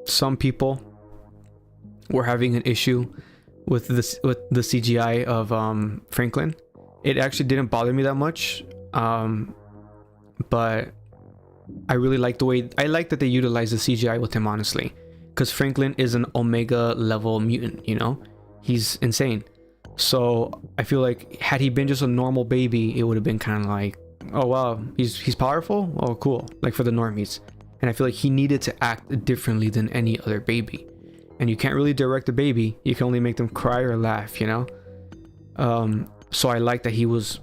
S1: Some people were having an issue with the CGI of Franklin. It actually didn't bother me that much, but I really like that they utilize the CGI with him, honestly, because Franklin is an Omega level mutant, you know, he's insane. So I feel like had he been just a normal baby, it would have been kind of like, oh wow, he's powerful, oh cool, like for the normies. And I feel like he needed to act differently than any other baby, and you can't really direct a baby, you can only make them cry or laugh, you know. So I like that he was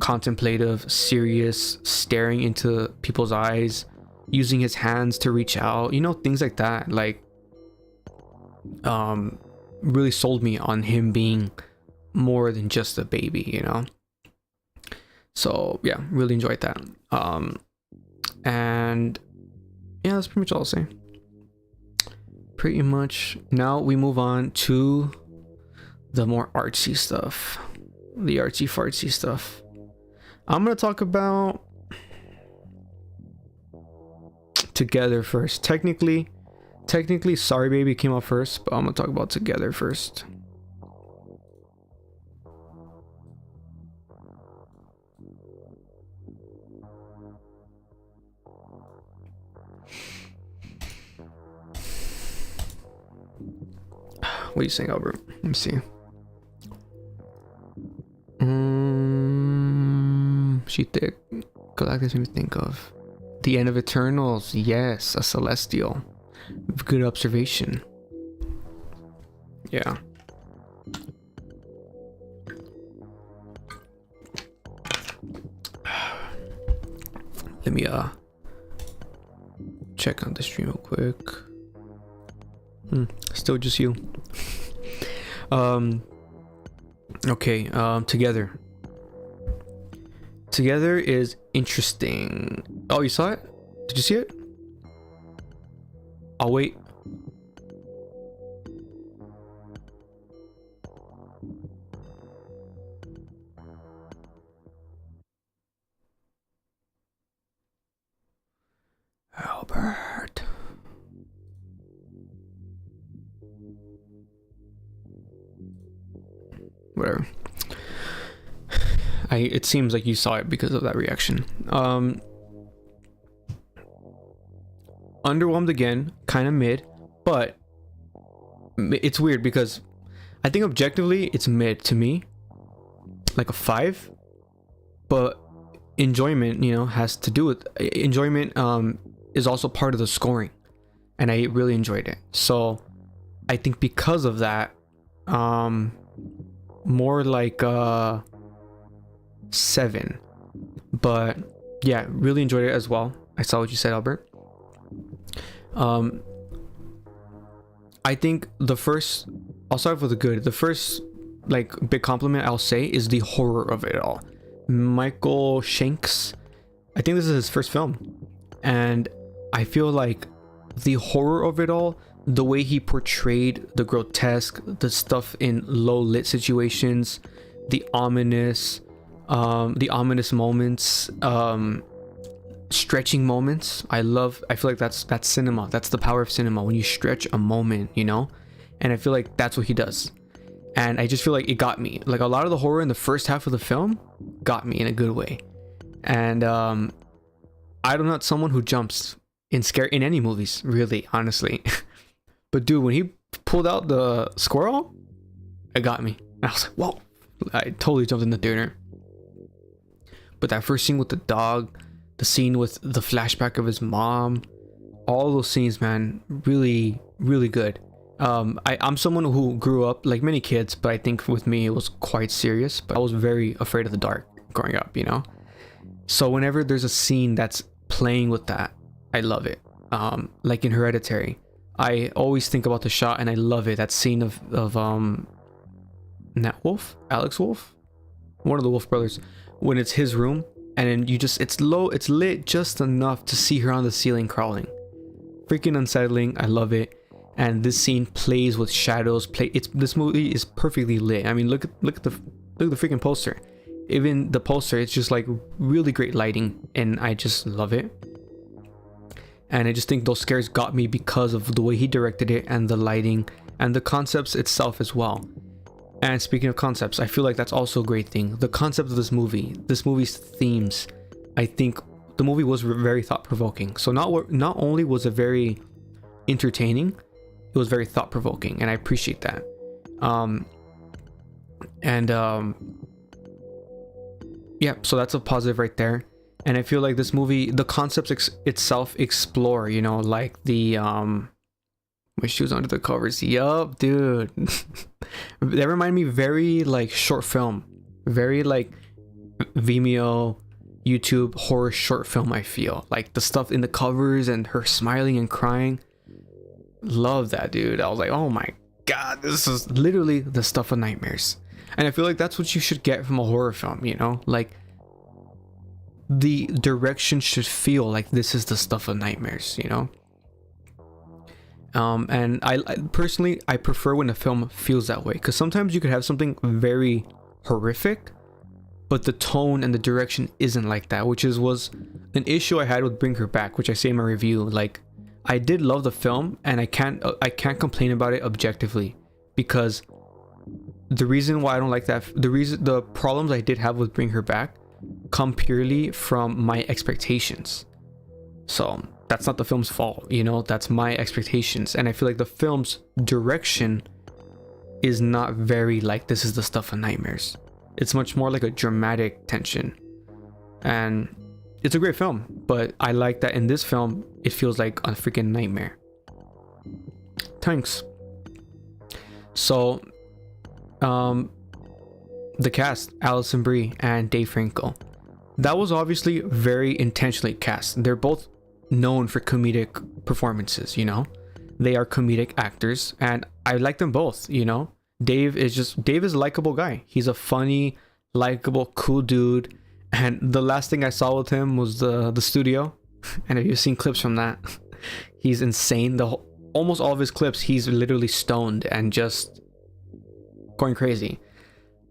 S1: contemplative, serious, staring into people's eyes, using his hands to reach out, you know, things like that. Like really sold me on him being more than just a baby, you know. So yeah, really enjoyed that. And yeah, that's pretty much all I'll say. Pretty much. Now we move on to the more artsy stuff, the artsy fartsy stuff. I'm gonna talk about Together first. Technically, Sorry Baby came out first, but I'm gonna talk about Together first. What are you saying, Albert? Let me see. She thick. Galactus made me think of The End of Eternals. Yes, a Celestial. Good observation. Yeah. Let me check on the stream real quick. Still just you. Okay, Together is interesting. Oh, you saw it? Did you see it? I'll wait. Albert. Whatever. It seems like you saw it because of that reaction. Underwhelmed again, kind of mid, but it's weird because I think objectively it's mid to me, like a 5, but enjoyment, has to do with enjoyment. Is also part of the scoring, and I really enjoyed it. So I think because of that, more like 7, but yeah, really enjoyed it as well. I saw what you said, Albert. I think I'll start with the good. The first like big compliment I'll say is the horror of it all. Michael Shanks, I think this is his first film, and I feel like the horror of it all, the way he portrayed the grotesque, the stuff in low lit situations, the ominous moments, stretching moments. I feel like that's cinema. That's the power of cinema, when you stretch a moment, and I feel like that's what he does. And I just feel like it got me. Like a lot of the horror in the first half of the film got me in a good way. And I'm not someone who jumps in any movies, really, honestly. But dude, when he pulled out the squirrel, it got me. I was like, whoa. I totally jumped in the theater. But that first scene with the dog, the scene with the flashback of his mom, all those scenes, man, really, really good. I'm someone who grew up like many kids, but I think with me it was quite serious. But I was very afraid of the dark growing up, So whenever there's a scene that's playing with that, I love it. Like in Hereditary, I always think about the shot, and I love it. That scene of Alex Wolf, one of the Wolf brothers, when it's his room, and then it's lit just enough to see her on the ceiling crawling. Freaking unsettling. I love it. And this scene plays with shadows. This movie is perfectly lit. I mean, look at the freaking poster. Even the poster, it's just like really great lighting, and I just love it. And I just think those scares got me because of the way he directed it, and the lighting, and the concepts itself as well. And speaking of concepts, I feel like that's also a great thing. The concept of this movie's themes, I think the movie was very thought-provoking. So not only was it very entertaining, it was very thought-provoking, and I appreciate that. Yeah, so that's a positive right there. And I feel like this movie, the concepts itself explore, like the my shoes under the covers. Yup, dude. That remind me very like short film, very like Vimeo, YouTube horror short film. I feel like the stuff in the covers and her smiling and crying. Love that, dude. I was like, oh my god, this is literally the stuff of nightmares. And I feel like that's what you should get from a horror film, like the direction should feel like this is the stuff of nightmares, and I personally, I prefer when a film feels that way, because sometimes you could have something very horrific but the tone and the direction isn't like that, which was an issue I had with Bring Her Back, which I say in my review. Like, I did love the film, and I can't complain about it objectively, because the reason why I don't like that, the problems I did have with Bring Her Back come purely from my expectations. So that's not the film's fault, you know, that's my expectations. And I feel like the film's direction is not very like, this is the stuff of nightmares. It's much more like a dramatic tension. And it's a great film, but I like that in this film, it feels like a freaking nightmare. Thanks. So, the cast, Alison Brie and Dave Franco, that was obviously very intentionally cast. They're both known for comedic performances, you know, they are comedic actors, and I like them both, you know. Dave is a likable guy. He's a funny, likable, cool dude. And the last thing I saw with him was the studio, and if you've seen clips from that, he's insane. Almost all of his clips, he's literally stoned and just going crazy.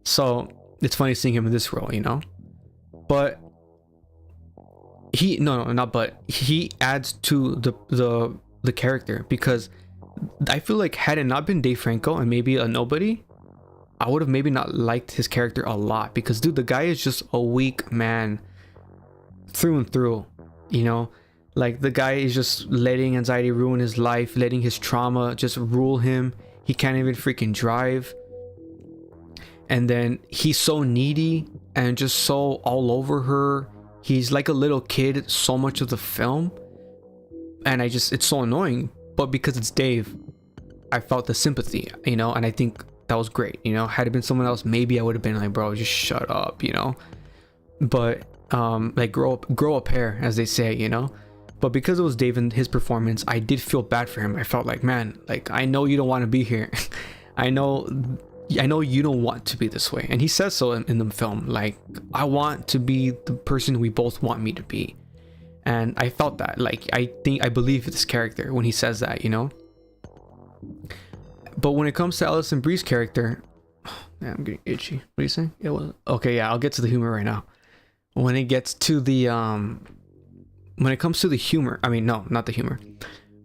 S1: So it's funny seeing him in this role, you know. But he adds to the character, because I feel like had it not been Dave Franco and maybe a nobody, I would have maybe not liked his character a lot, because dude, the guy is just a weak man through and through, you know. Like, the guy is just letting anxiety ruin his life, letting his trauma just rule him. He can't even freaking drive. And then he's so needy and just so all over her. He's like a little kid so much of the film, and it's so annoying. But because it's Dave, I felt the sympathy, you know, and I think that was great, you know. Had it been someone else, maybe I would have been like, bro, just shut up, you know. But like, grow a pair, as they say, you know. But because it was Dave and his performance, I did feel bad for him. I felt like, man, like, I know you don't want to be here. I know you don't want to be this way. And he says so in the film, like, I want to be the person we both want me to be. And I felt that, like, I believe this character when he says that, you know. But when it comes to Alison Brie's character, man, I'm getting itchy. What do you say? It was okay. Yeah, I'll get to the humor right now. When it gets to the when it comes to the humor, I mean, no, not the humor.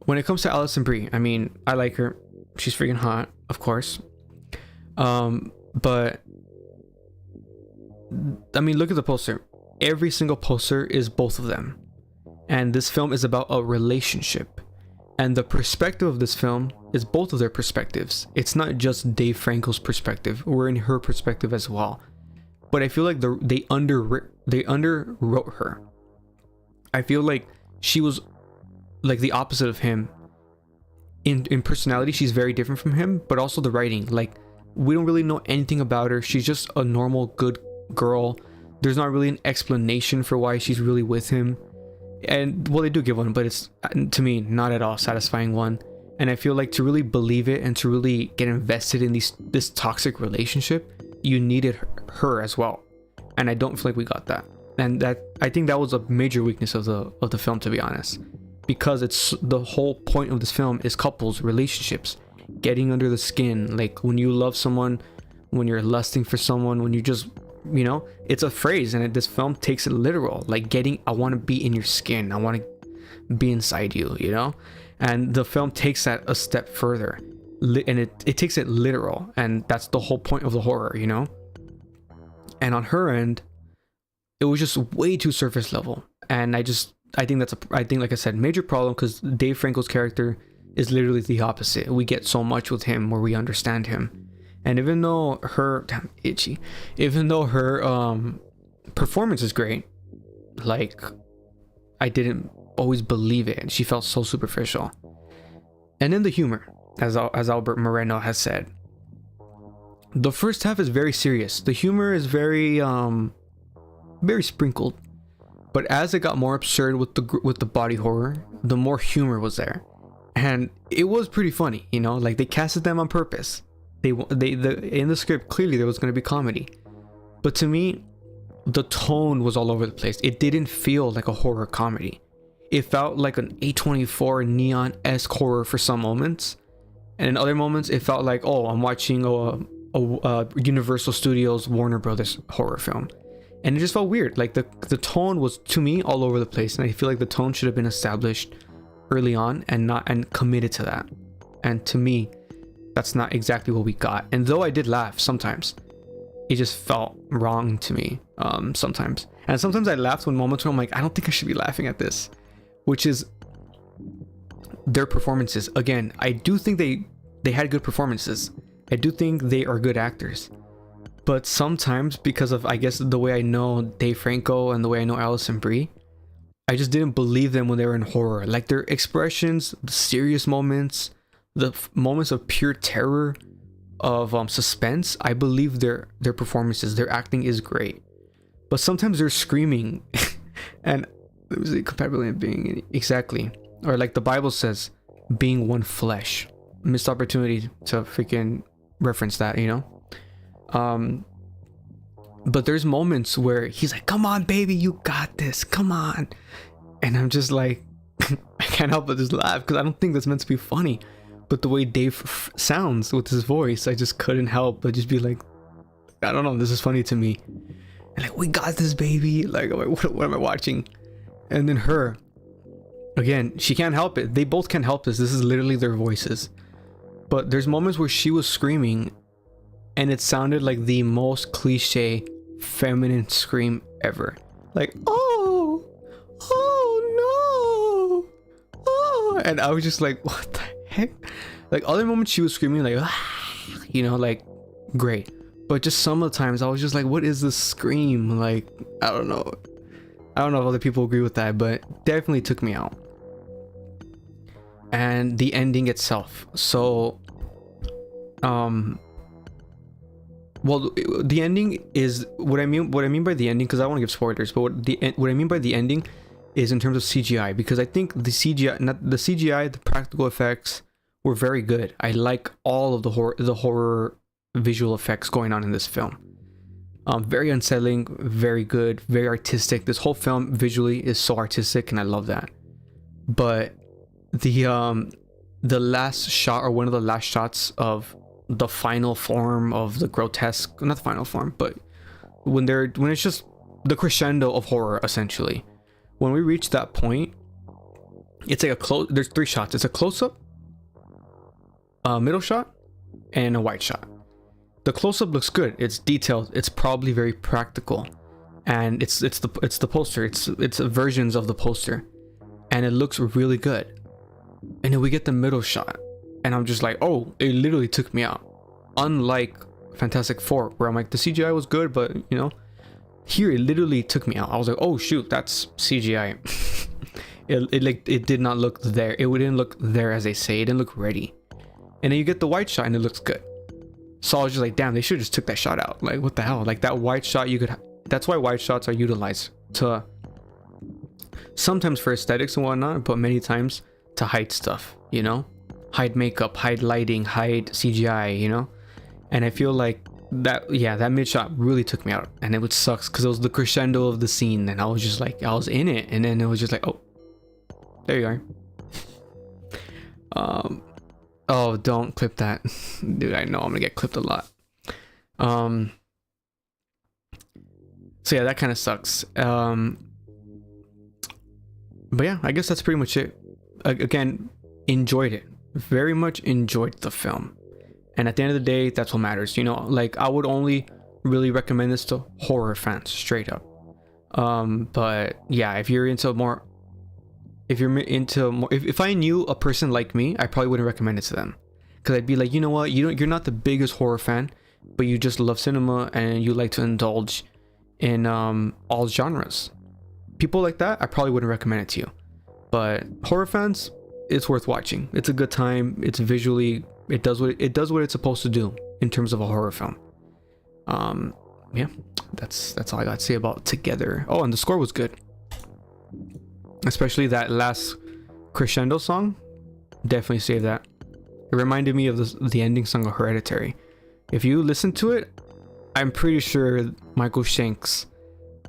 S1: When it comes to Alison Brie, I mean, I like her. She's freaking hot, of course. But I mean, look at the poster. Every single poster is both of them. And this film is about a relationship. And the perspective of this film is both of their perspectives. It's not just Dave Franco's perspective. We're in her perspective as well. But I feel like they underwrote her. I feel like she was like the opposite of him. In personality, she's very different from him, but also the writing. Like, we don't really know anything about her. She's just a normal, good girl. There's not really an explanation for why she's really with him. And well, they do give one, but it's, to me, not at all satisfying one. And I feel like to really believe it and to really get invested in this toxic relationship, you needed her as well. And I don't feel like we got that. And I think that was a major weakness of the film, to be honest, because it's the whole point of this film is couples, relationships, getting under the skin. Like, when you love someone, when you're lusting for someone, when you just, you know, it's a phrase, and this film takes it literal. Like, I want to be in your skin, I want to be inside you, you know. And the film takes that a step further, and it takes it literal, and that's the whole point of the horror, you know. And on her end, it was just way too surface level, and I think like I said, major problem, because Dave Franco's character is literally the opposite. We get so much with him where we understand him. And even though her performance is great, like, I didn't always believe it. She felt so superficial. And then the humor, as Albert Moreno has said, the first half is very serious. The humor is very sprinkled. But as it got more absurd with the body horror, the more humor was there, and it was pretty funny. You know, like, they casted them on purpose. In the script, clearly there was going to be comedy, but to me, the tone was all over the place. It didn't feel like a horror comedy. It felt like an A24 neon-esque horror for some moments, and in other moments, it felt like, oh, I'm watching a Universal Studios Warner Brothers horror film. and it just felt weird. Like the tone was, to me, all over the place, and I feel like the tone should have been established early on and committed to that. And to me, that's not exactly what we got. And though I did laugh sometimes, it just felt wrong to me sometimes. And sometimes I laughed when moments where I'm like, I don't think I should be laughing at this, which is their performances. Again, I do think they had good performances. I do think they are good actors. But sometimes, because of, I guess, the way I know Dave Franco and the way I know Alison Brie, I just didn't believe them when they were in horror. Like their expressions, the serious moments, the moments of pure terror, of suspense, I believe their performances, their acting is great. But sometimes they're screaming and it was the compatibility of being, exactly, or like the Bible says, being one flesh. Missed opportunity to freaking reference that, you know. But there's moments where he's like, come on baby, you got this, come on. And I'm just like I can't help but just laugh, because I don't think that's meant to be funny. But the way Dave sounds with his voice, I just couldn't help but just be like, I don't know, this is funny to me. And like, we got this, baby. Like, what am I watching? And then her, again, she can't help it. They both can't help this. This is literally their voices. But there's moments where she was screaming and it sounded like the most cliche feminine scream ever. Like, oh no, oh. And I was just like, what the heck? Like other moments she was screaming like, ah, you know, like great. But just some of the times I was just like, what is this scream? Like, I don't know if other people agree with that, but definitely took me out. And the ending itself. So well, the ending is what I mean by the ending, because I don't want to give spoilers, but what I mean by the ending is in terms of CGI, because I think the CGI, the practical effects were very good. I like all of the horror visual effects going on in this film. Very unsettling, very good, very artistic. This whole film visually is so artistic, and I love that. But the last shot, or one of the last shots of the final form of the grotesque, not the final form, but when it's just the crescendo of horror, essentially. When we reach that point, it's like there's 3 shots. It's a close-up, a middle shot, and a wide shot. The close-up looks good. It's detailed. It's probably very practical, and it's the poster. It's versions of the poster, and it looks really good. And then we get the middle shot, and I'm just like, oh, it literally took me out. Unlike Fantastic Four, where I'm like, the CGI was good, but you know, here it literally took me out. I was like, oh shoot, that's CGI. it did not look there. It didn't look there, as they say. It didn't look ready. And then you get the wide shot, and it looks good. So I was just like, damn, they should have just took that shot out. Like, what the hell? Like that wide shot, you could. That's why wide shots are utilized to sometimes for aesthetics and whatnot, but many times to hide stuff. You know, hide makeup, hide lighting, hide CGI. You know, and I feel like that mid shot really took me out, and it would sucks because it was the crescendo of the scene, and I was just like, I was in it, and then it was just like, oh, there you are. Oh, don't clip that. Dude, I know I'm gonna get clipped a lot. So yeah, that kind of sucks. But yeah, I guess that's pretty much it. Again, enjoyed it. Very much enjoyed the film. And at the end of the day, that's what matters. You know, like I would only really recommend this to horror fans, straight up. But yeah, if I knew a person like me, I probably wouldn't recommend it to them, because I'd be like, you know what, you're not the biggest horror fan, but you just love cinema and you like to indulge in all genres. People like that, I probably wouldn't recommend it to you. But horror fans, it's worth watching. It's a good time. It's visually, it does what it's supposed to do in terms of a horror film. Yeah, that's all I got to say about Together. Oh, and the score was good. Especially that last crescendo song, definitely save that. It reminded me of the ending song of Hereditary. If you listen to it, I'm pretty sure Michael Shanks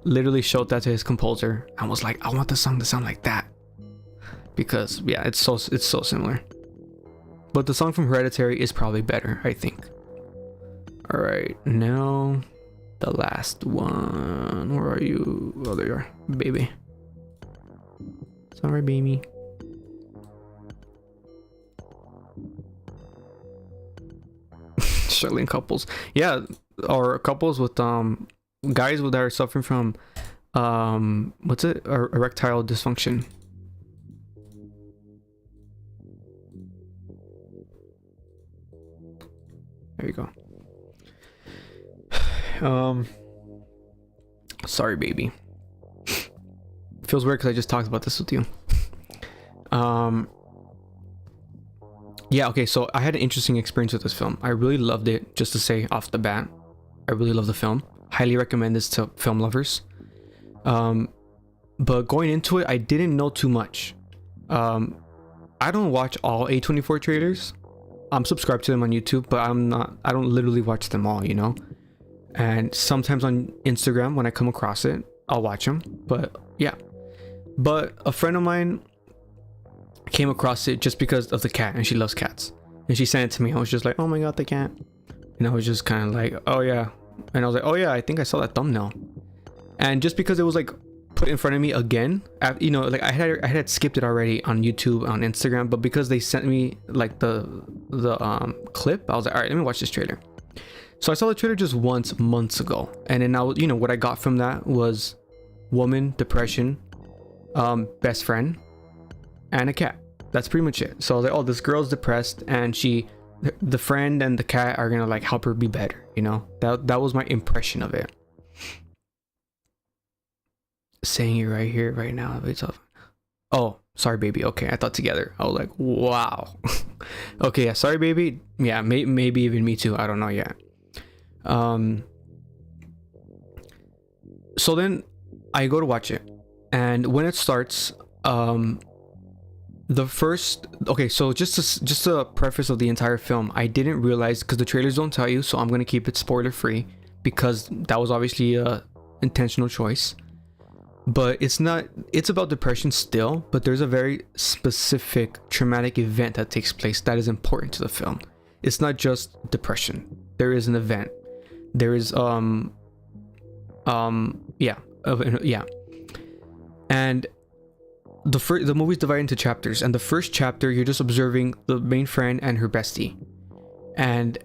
S1: literally showed that to his composer and was like, I want the song to sound like that, because yeah, it's so similar. But the song from Hereditary is probably better, I think. All right, now The last one. Where are you? Oh, there you are, baby. Sorry, baby. Struggling couples, yeah, or couples with guys that are suffering from what's it, erectile dysfunction. There you go. Sorry, baby. Feels weird because I just talked about this with you. Yeah, okay, so I had an interesting experience with this film. I really loved it, just to say off the bat. I really love the film. Highly recommend this to film lovers. But going into it, I didn't know too much. I don't watch all A24 trailers. I'm subscribed to them on YouTube, but I don't literally watch them all, you know? And sometimes on Instagram, when I come across it, I'll watch them. But yeah. But a friend of mine came across it just because of the cat, and she loves cats. And she sent it to me. I was just like, oh my god, the cat. And I was just kind of like, oh yeah. And I was like, oh yeah, I think I saw that thumbnail. And just because it was like put in front of me again, you know, like I had skipped it already on YouTube, on Instagram, but because they sent me like the clip, I was like, all right, let me watch this trailer. So I saw the trailer just once months ago, and then you know, what I got from that was woman, depression, best friend, and a cat. That's pretty much it. So I was like, oh, this girl's depressed, and the friend and the cat are gonna like help her be better, you know? That was my impression of it. Saying it right here, right now. Oh, sorry, baby. Okay, I thought together. I was like, wow. Okay, yeah, sorry, baby. Yeah, maybe even me too. I don't know yet. So then I go to watch it, and when it starts, the first, okay, so just a preface of the entire film, I didn't realize, because the trailers don't tell you, so I'm gonna keep it spoiler free, because that was obviously a intentional choice. But it's about depression still, but there's a very specific traumatic event that takes place that is important to the film. It's not just depression. There is an event. There is yeah. And the movie's divided into chapters, and the first chapter you're just observing the main friend and her bestie. And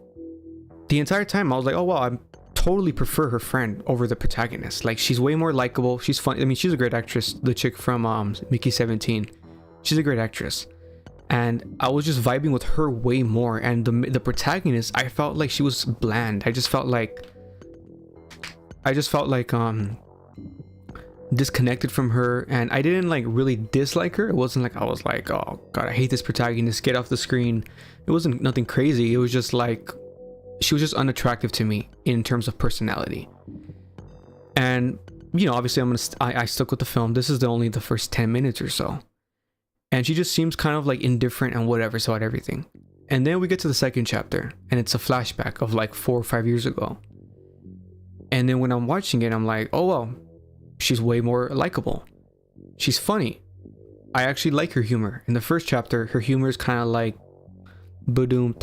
S1: the entire time I was like, oh wow, I'm totally prefer her friend over the protagonist. Like, she's way more likable, she's fun. I mean, she's a great actress, the chick from Mickey 17. She's a great actress, and I was just vibing with her way more. And the protagonist, I felt like she was bland. I just felt like disconnected from her, and I didn't like really dislike her. It wasn't like I was like, oh god, I hate this protagonist, get off the screen. It wasn't nothing crazy. It was just like she was just unattractive to me in terms of personality. And you know, obviously I stuck with the film. This is only the first 10 minutes or so, and she just seems kind of like indifferent and whatever about everything. And then we get to the second chapter, and it's a flashback of like 4 or 5 years ago. And then when I'm watching it, I'm like, oh well, she's way more likable. She's funny. I actually like her humor. In the first chapter, her humor is kind of like badoom,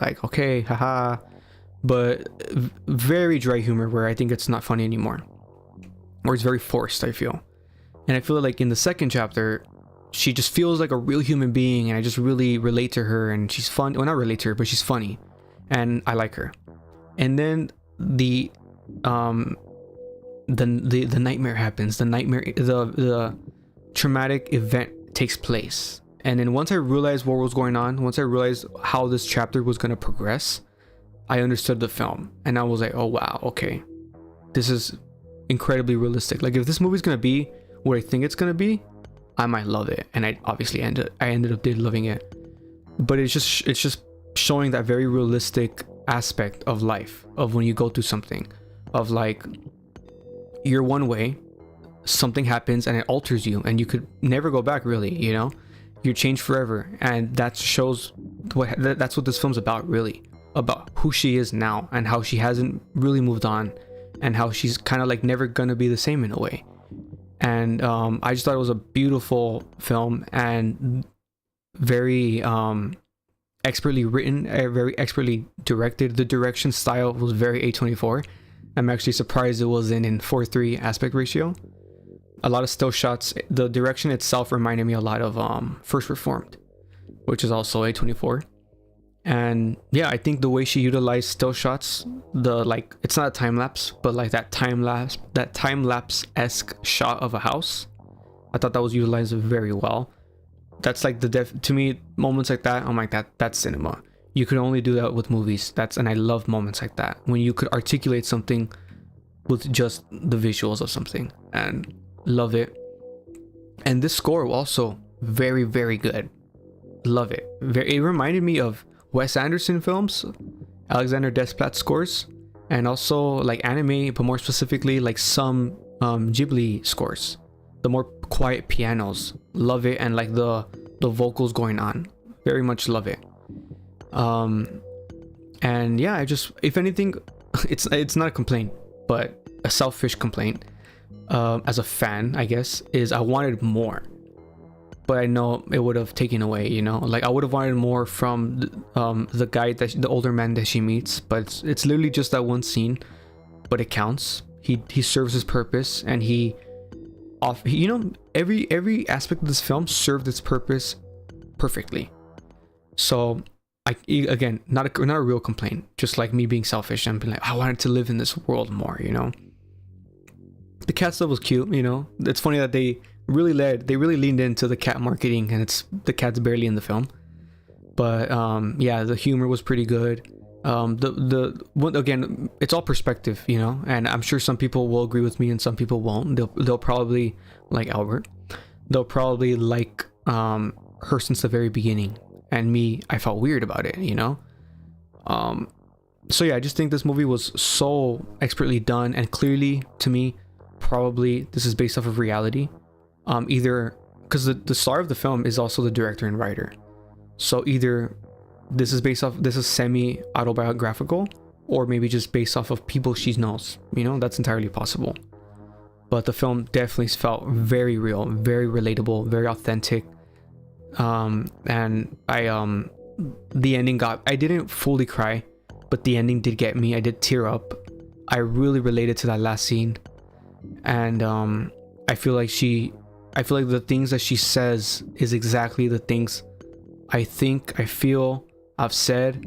S1: like okay, haha, but very dry humor where I think it's not funny anymore, or it's very forced, I feel. And I feel like in the second chapter, she just feels like a real human being, and I just really relate to her, and she's fun. Well, not relate to her, but she's funny, and I like her. And then the nightmare happens. The traumatic event takes place. And then once I realized what was going on, once I realized how this chapter was going to progress, I understood the film, and I was like, oh wow, okay, this is incredibly realistic. Like, if this movie's going to be what I think it's going to be, I might love it. And I obviously ended up loving it. But it's just showing that very realistic aspect of life, of when you go through something, of like, you're one way, something happens and it alters you, and you could never go back, really, you know? You change forever. And that shows that's what this film's about, really, about who she is now, and how she hasn't really moved on, and how she's kind of like never gonna be the same in a way. And I just thought it was a beautiful film, and very expertly written, very expertly directed. The direction style was very A24. I'm actually surprised it wasn't in 4:3 aspect ratio. A lot of still shots. The direction itself reminded me a lot of First Reformed, which is also A24. And yeah, I think the way she utilized still shots, the like, it's not a time lapse, but like that time lapse-esque shot of a house, I thought that was utilized very well. That's like to me, moments like that, I'm like, that's cinema. You could only do that with movies. And I love moments like that when you could articulate something with just the visuals of something, and love it. And this score also very, very good. Love it. It reminded me of Wes Anderson films, Alexander Desplat scores, and also like anime, but more specifically like some Ghibli scores. The more quiet pianos, love it, and like the vocals going on, very much love it. And yeah, I just, if anything, it's not a complaint, but a selfish complaint, as a fan, I guess, is I wanted more, but I know it would have taken away, you know, like I would have wanted more from the guy the older man that she meets, but it's literally just that one scene, but it counts. He serves his purpose, and you know, every aspect of this film served its purpose perfectly. So again, not a real complaint, just like me being selfish and being like, I wanted to live in this world more, you know. The cat stuff was cute, you know. It's funny that they really leaned into the cat marketing, and the cat's barely in the film. But yeah, the humor was pretty good. Again, it's all perspective, you know, and I'm sure some people will agree with me and some people won't. They'll probably like Albert. They'll probably like her since the very beginning, and me, I felt weird about it, you know. So yeah, I just think this movie was so expertly done, and clearly to me, probably this is based off of reality. Either because the star of the film is also the director and writer, so either this is semi autobiographical, or maybe just based off of people she knows, you know. That's entirely possible. But the film definitely felt very real, very relatable, very authentic. And the ending I didn't fully cry, but the ending did get me. I did tear up. I really related to that last scene, and I feel like the things that she says is exactly the things I think, I feel, I've said.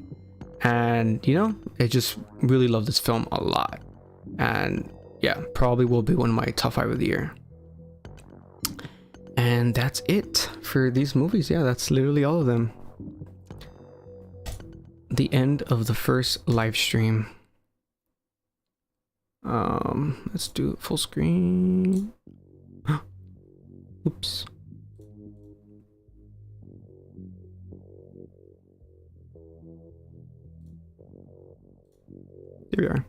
S1: And you know, I just really love this film a lot, and yeah, probably will be one of my top 5 of the year. And that's it for these movies. Yeah, that's literally all of them. The end of the first live stream. Let's do it full screen. Oops. There we are.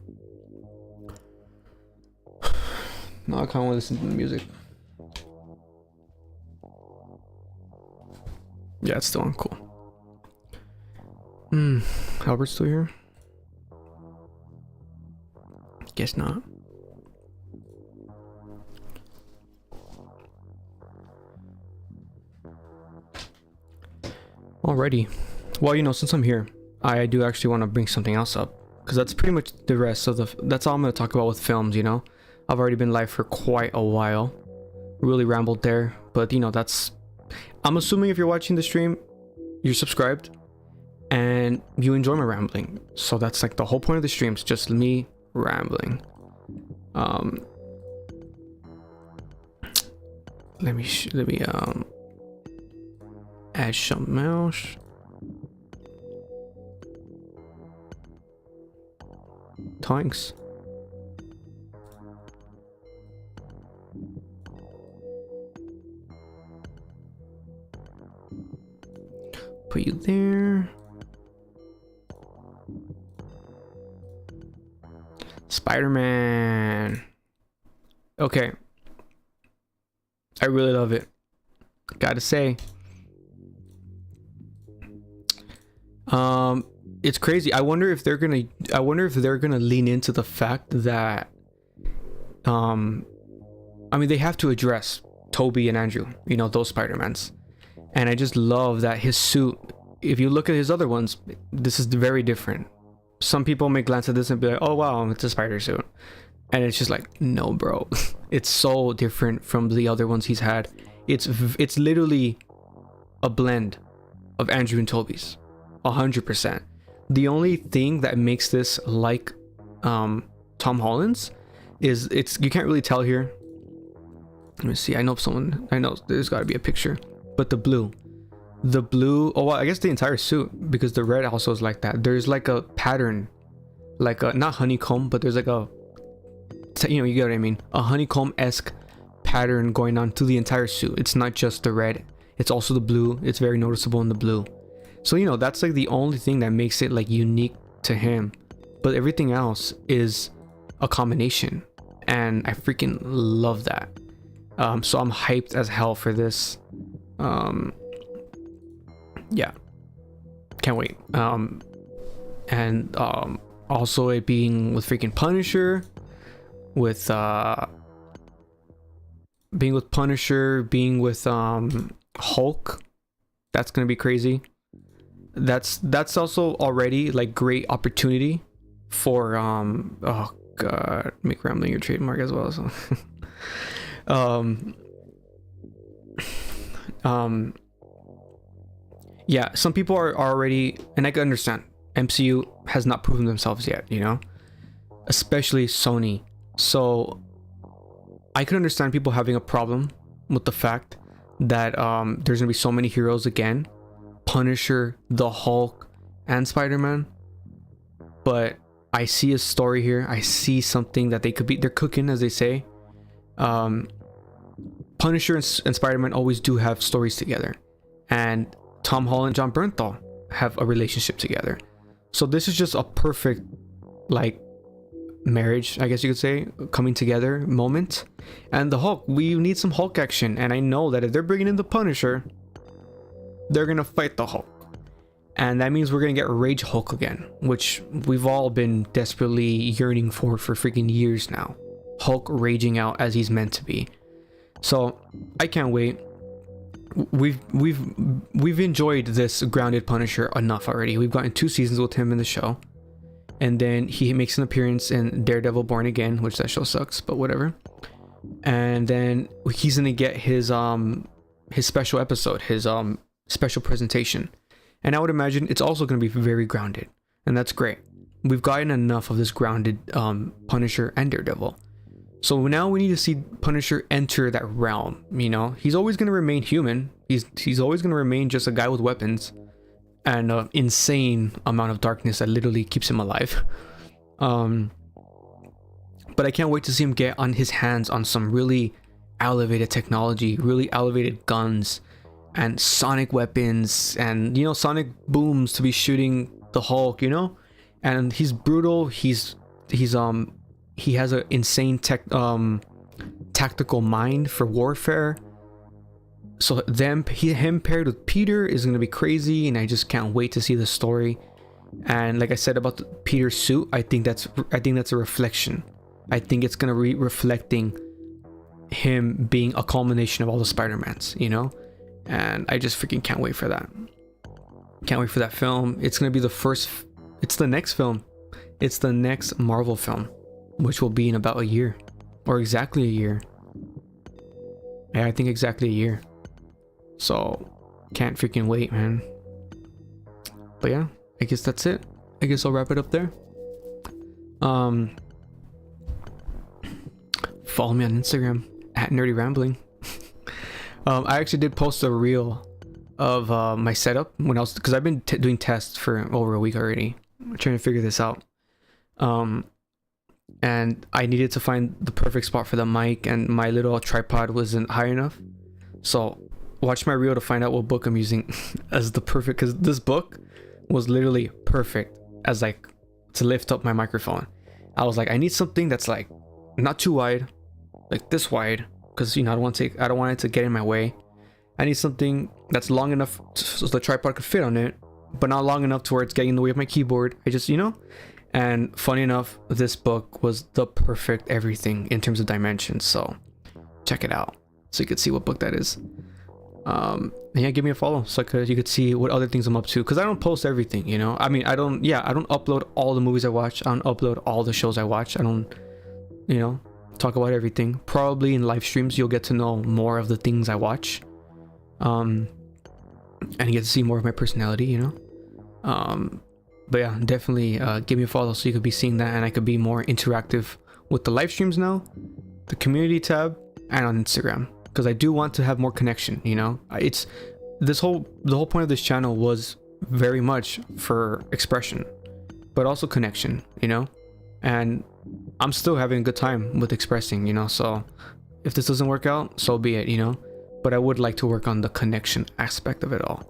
S1: Now I kind of want to listen to the music. Yeah, it's still on. Cool. Albert's still here? Guess not. Alrighty. Well, you know, since I'm here, I do actually want to bring something else up, because that's pretty much the rest of that's all I'm going to talk about with films, you know. I've already been live for quite a while. Really rambled there, but you know, I'm assuming if you're watching the stream, you're subscribed and you enjoy my rambling. So that's like the whole point of the stream, is just me rambling. Let me add something else. Thanks. Put you there. Spider-Man. Okay. I really love it. Gotta say. It's crazy. I wonder if they're gonna lean into the fact that I mean, they have to address Toby and Andrew, you know, those Spider-Mans. And I just love that his suit, if you look at his other ones, this is very different. some people may glance at this and be like, oh wow, it's a spider suit, and it's just like, no bro. It's so different from the other ones he's had. It's literally a blend of Andrew and Toby's, 100%. The only thing that makes this like Tom Holland's is you can't really tell here. Let me see. I know there's got to be a picture, but the blue, oh well, I guess the entire suit, because the red also is like that. There's like a pattern, like a, not honeycomb, but there's like a, you get what I mean, a honeycomb-esque pattern going on to the entire suit. It's not just the red, it's also the blue. It's very noticeable in the blue. So that's like the only thing that makes it like unique to him, but everything else is a combination, and I freaking love that. So I'm hyped as hell for this. Yeah, can't wait. And also it being with freaking Punisher, with being with Hulk. That's gonna be crazy. That's also already like great opportunity for oh god, make rambling your trademark as well. So yeah, some people are already, and I can understand, MCU has not proven themselves yet, especially Sony. So I can understand people having a problem with the fact that there's gonna be so many heroes again, Punisher, the Hulk, and Spider-Man. But I see a story here. I see something that they're cooking, as they say. Punisher and Spider-Man always do have stories together, and Tom Holland and John Bernthal have a relationship together. So this is just a perfect like marriage, I guess you could say, coming together moment. And the Hulk, we need some Hulk action, and I know that if they're bringing in the Punisher, they're gonna fight the Hulk, and that means we're gonna get Rage Hulk again, which we've all been desperately yearning for freaking years now. Hulk raging out as he's meant to be. So I can't wait. We've enjoyed this grounded Punisher enough already. We've gotten 2 seasons with him in the show, and then he makes an appearance in Daredevil Born Again, which that show sucks, but whatever. And then he's gonna get his special episode, his special presentation, and I would imagine it's also gonna be very grounded, and that's great. We've gotten enough of this grounded Punisher and Daredevil. So now we need to see Punisher enter that realm. He's always going to remain human. He's always going to remain just a guy with weapons and an insane amount of darkness that literally keeps him alive. But I can't wait to see him get on his hands on some really elevated technology, really elevated guns and sonic weapons, and sonic booms to be shooting the Hulk. And he's brutal. He has an insane tactical mind for warfare. So him paired with Peter is gonna be crazy, and I just can't wait to see the story. And like I said about Peter's suit, I think that's a reflection. I think it's gonna be reflecting him being a culmination of all the Spider-Mans, and I just freaking can't wait for that. Can't wait for that film. It's gonna be it's the next film. It's the next Marvel film, which will be in about a year, or exactly a year. Yeah, I think exactly a year. So can't freaking wait, man. But yeah, I guess that's it. I guess I'll wrap it up there. Follow me on Instagram at Nerdy Rambling. I actually did post a reel of my setup when I was, because I've been doing tests for over a week already. I'm trying to figure this out. And I needed to find the perfect spot for the mic, and my little tripod wasn't high enough. So watch my reel to find out what book I'm using as the perfect, because this book was literally perfect as like to lift up my microphone. I was like, I need something that's like not too wide, like this wide, because I don't want it to get in my way. I need something that's long enough so the tripod could fit on it, but not long enough to where it's getting in the way of my keyboard. I just And funny enough, this book was the perfect everything in terms of dimensions. So check it out so you can see what book that is. And yeah, give me a follow so you could see what other things I'm up to, because I don't post everything, you know. I mean, I don't upload all the movies I watch. I don't upload all the shows I watch. I don't, you know, talk about everything. Probably in live streams you'll get to know more of the things I watch, and you get to see more of my personality, you know. But yeah, definitely give me a follow so you could be seeing that, and I could be more interactive with the live streams now, the community tab, and on Instagram, because I do want to have more connection, you know. It's the whole point of this channel was very much for expression, but also connection, you know. And I'm still having a good time with expressing, you know. So if this doesn't work out, so be it, you know. But I would like to work on the connection aspect of it all.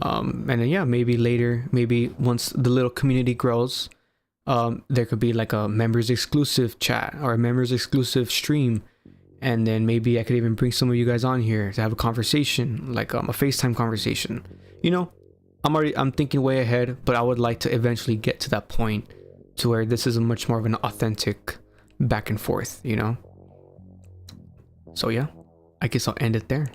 S1: And then yeah, maybe later, maybe once the little community grows, there could be like a members exclusive chat or a members exclusive stream, and then maybe I could even bring some of you guys on here to have a conversation, like a FaceTime conversation, you know. I'm thinking way ahead, but I would like to eventually get to that point to where this is much more of an authentic back and forth, you know. So yeah, I guess I'll end it there.